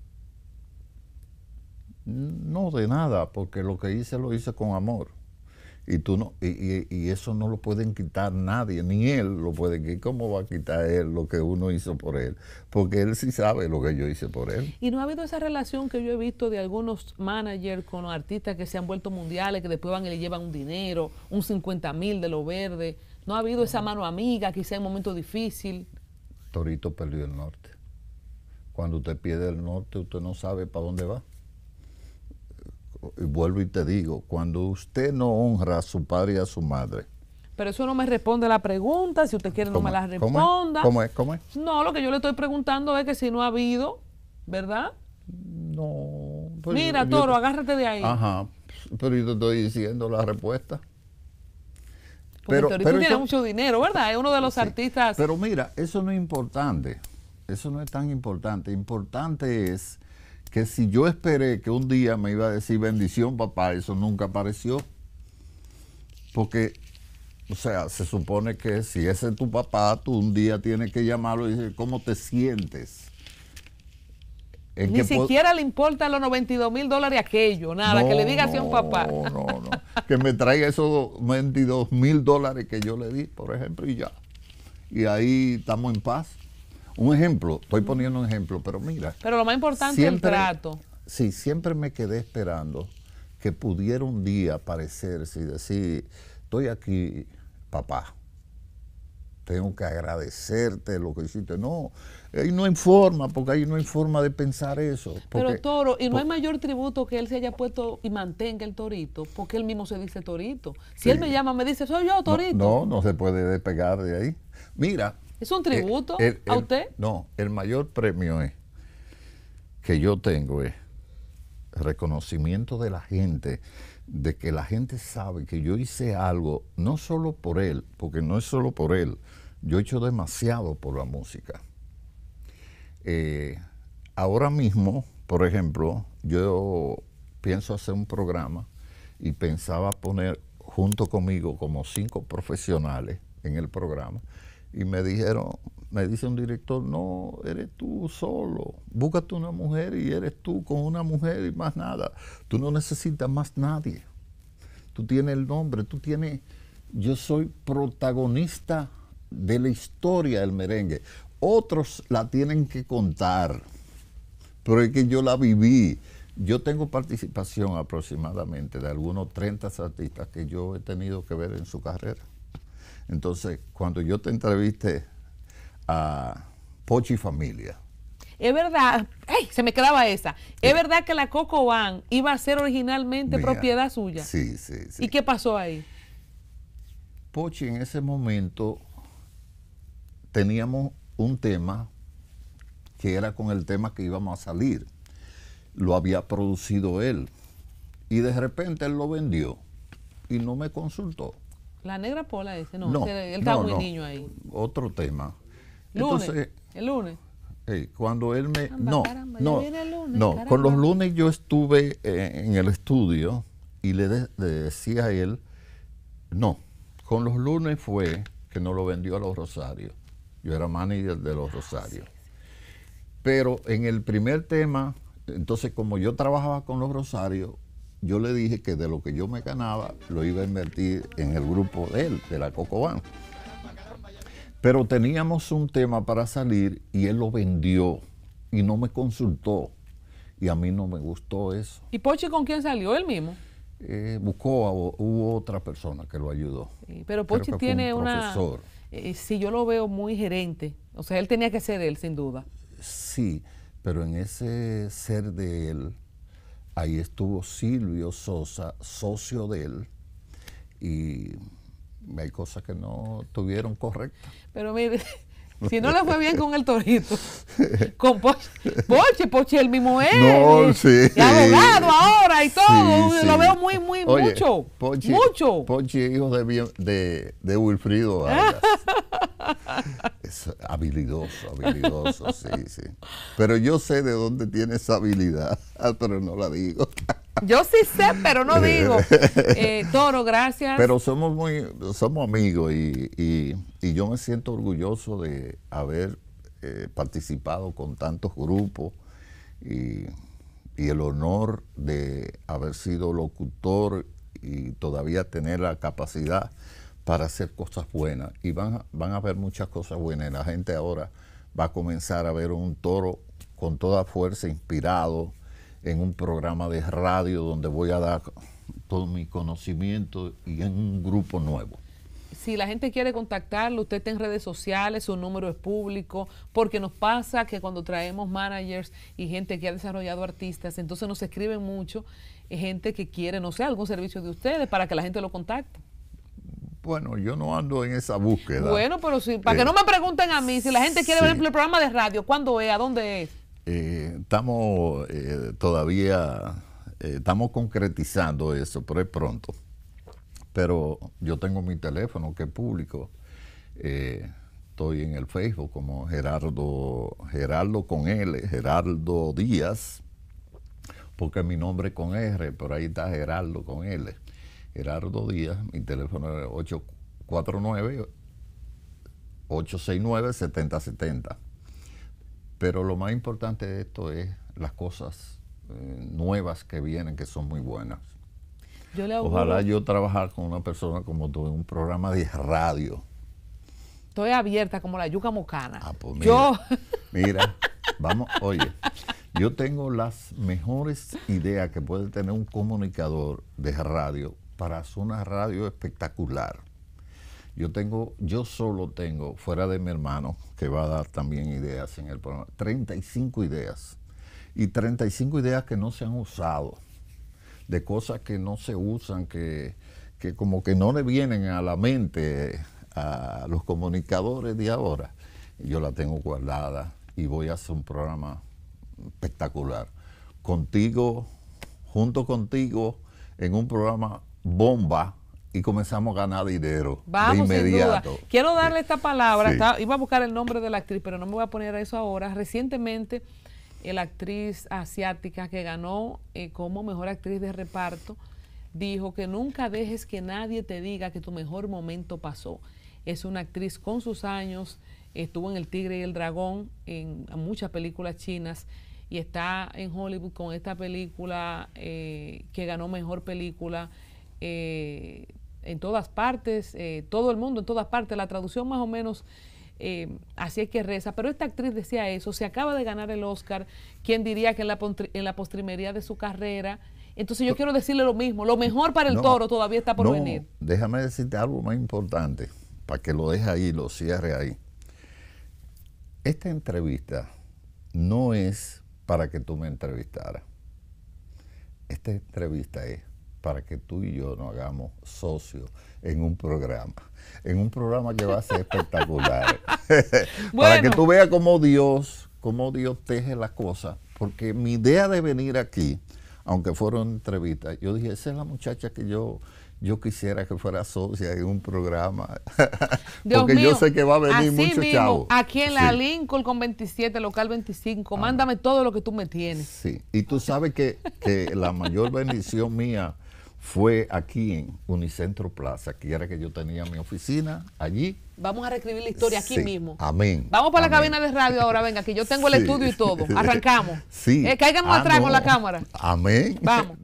No de nada, porque lo que hice lo hice con amor. Y tú no, y eso no lo pueden quitar nadie, ni él lo puede quitar. ¿Cómo va a quitar él lo que uno hizo por él? Porque él sí sabe lo que yo hice por él. Y no ha habido esa relación que yo he visto de algunos managers con los artistas que se han vuelto mundiales, que después van y le llevan un dinero, un 50,000 de lo verde. No ha habido esa mano amiga, quizá en un momento difícil. Torito perdió el norte. Cuando usted pierde el norte, usted no sabe para dónde va. Y vuelvo y te digo, cuando usted no honra a su padre y a su madre. Pero eso no me responde a la pregunta. Si usted quiere, no me la responda. ¿Cómo es? No, lo que yo le estoy preguntando es que si no ha habido, ¿verdad? No. Pues Mira, Toro, agárrate de ahí. Ajá, pero yo te estoy diciendo la respuesta. Porque el Torito tiene eso- mucho dinero, ¿verdad? Es uno de los Sí, artistas. Pero mira, eso no es importante. Eso no es tan importante. Importante es que si yo esperé que un día me iba a decir bendición, papá, eso nunca apareció. Porque O sea, se supone que si ese es tu papá, tú un día tienes que llamarlo y decir, ¿cómo te sientes? Ni siquiera le importan los $92,000 aquello, nada, no, que le diga así a un papá. No. Que me traiga esos $22,000 que yo le di, por ejemplo, y ya. Y ahí estamos en paz. Un ejemplo, estoy poniendo un ejemplo, pero mira. Pero lo más importante es el trato. Sí, siempre me quedé esperando que pudiera un día aparecerse y decir, estoy aquí, papá. Tengo que agradecerte lo que hiciste. No, ahí no hay forma, porque ahí no hay forma de pensar eso. Porque, pero Toro, y no hay mayor tributo que él se haya puesto y mantenga el torito, porque él mismo se dice torito. Si sí. Él me llama, me dice, soy yo, torito. No se puede despegar de ahí. Mira. ¿Es un tributo a usted? No, el mayor premio que yo tengo es reconocimiento de la gente, de que la gente sabe que yo hice algo, no solo por él, porque no es solo por él, yo he hecho demasiado por la música. Ahora mismo, por ejemplo, yo pienso hacer un programa y pensaba poner junto conmigo como 5 profesionales en el programa y me dice un director, no, eres tú solo, búscate una mujer y eres tú con una mujer y más nada, tú no necesitas más nadie, tú tienes el nombre, yo soy protagonista de la historia del merengue, otros la tienen que contar, pero es que yo la viví. Yo tengo participación aproximadamente de algunos 30 artistas que yo he tenido que ver en su carrera. Entonces, cuando yo te entrevisté a Pochi Familia. Es verdad, se me quedaba esa. Es verdad que la Coco Band iba a ser originalmente propiedad suya. Sí. ¿Y qué pasó ahí? Pochi, en ese momento teníamos un tema que era con el tema que íbamos a salir. Lo había producido él. Y de repente él lo vendió y no me consultó. La Negra Pola ese, no él estaba muy niño ahí. Otro tema. ¿Lunes? Entonces, ¿El lunes? Cuando él me... Caramba, el lunes, no, con los lunes yo estuve en el estudio y le decía a él, no, con los lunes fue que nos lo vendió a los Rosarios. Yo era manager de los Rosarios. Pero en el primer tema, entonces como yo trabajaba con los Rosarios, yo le dije que de lo que yo me ganaba lo iba a invertir en el grupo de él, de la Coco Band. Pero teníamos un tema para salir y él lo vendió y no me consultó. Y a mí no me gustó eso. ¿Y Pochi con quién salió? ¿Él mismo? Hubo otra persona que lo ayudó. Sí, pero Pochi tiene una... sí, yo lo veo muy gerente. O sea, él tenía que ser él, sin duda. Sí, pero en ese ser de él, ahí estuvo Silvio Sosa, socio de él, y hay cosas que no estuvieron correctas. Pero mire, si no le fue bien con el torito, con Pochi el mismo es, y abogado ahora y todo, sí. Lo veo muy, Oye, mucho. Pochi es hijo de Wilfrido Vargas. Es habilidoso, sí. Pero yo sé de dónde tiene esa habilidad, pero no la digo. Yo sí sé, pero no digo. Toro, gracias. Pero somos amigos y yo me siento orgulloso de haber participado con tantos grupos y el honor de haber sido locutor y todavía tener la capacidad para hacer cosas buenas. Y van a haber muchas cosas buenas. La gente ahora va a comenzar a ver un Toro con toda fuerza, inspirado en un programa de radio donde voy a dar todo mi conocimiento y en un grupo nuevo. Si la gente quiere contactarlo, usted está en redes sociales, su número es público, porque nos pasa que cuando traemos managers y gente que ha desarrollado artistas, entonces nos escriben mucho gente que quiere, no sé, algún servicio de ustedes para que la gente lo contacte. Bueno, yo no ando en esa búsqueda. Bueno, pero sí, para que no me pregunten a mí, si la gente quiere ver el programa de radio, ¿cuándo es? ¿A dónde es? Estamos todavía, estamos concretizando eso, pero es pronto. Pero yo tengo mi teléfono que es público. Estoy en el Facebook como Gerardo con L, Gerardo Díaz, porque mi nombre es con R, pero ahí está Gerardo con L. Gerardo Díaz, mi teléfono es 49-869-7070. Pero lo más importante de esto es las cosas nuevas que vienen, que son muy buenas. Ojalá yo trabajar con una persona como tú en un programa de radio. Estoy abierta como la yuca mocana. Pues mira, mira, vamos, oye, yo tengo las mejores ideas que puede tener un comunicador de radio para hacer una radio espectacular. Yo solo tengo, fuera de mi hermano, que va a dar también ideas en el programa, 35 ideas. Y 35 ideas que no se han usado, de cosas que no se usan, que como que no le vienen a la mente a los comunicadores de ahora. Yo la tengo guardada y voy a hacer un programa espectacular. Contigo, junto contigo, en un programa bomba, y comenzamos a ganar dinero. Vamos, de inmediato. Sin duda. Quiero darle esta palabra. Sí. Iba a buscar el nombre de la actriz, pero no me voy a poner a eso ahora. Recientemente, la actriz asiática que ganó como mejor actriz de reparto dijo que nunca dejes que nadie te diga que tu mejor momento pasó. Es una actriz con sus años, estuvo en El Tigre y el Dragón, en muchas películas chinas, y está en Hollywood con esta película que ganó mejor película en todas partes, todo el mundo en todas partes. La traducción más o menos así es que reza, pero esta actriz decía eso, se acaba de ganar el Oscar, ¿quién diría que en la postrimería de su carrera? Entonces yo quiero decirle lo mismo, lo mejor para el toro todavía está por venir. Déjame decirte algo más importante, para que lo deje ahí, lo cierre ahí. Esta entrevista no es para que tú me entrevistaras. Esta entrevista es para que tú y yo nos hagamos socios en un programa que va a ser espectacular. Bueno. Para que tú veas cómo Dios teje las cosas, porque mi idea de venir aquí, aunque fuera una entrevista, yo dije, esa es la muchacha que yo quisiera que fuera socia en un programa. Porque mío, yo sé que va a venir mucho chavo. Aquí en la Lincoln con 27, local 25, mándame todo lo que tú me tienes. Sí, y tú sabes que la mayor bendición mía fue aquí en Unicentro Plaza, que era que yo tenía mi oficina allí. Vamos a reescribir la historia aquí mismo. Amén. Vamos para la cabina de radio ahora, venga, que yo tengo el estudio y todo. Arrancamos. Sí. Cáiganos atrás con la cámara. Amén. Vamos.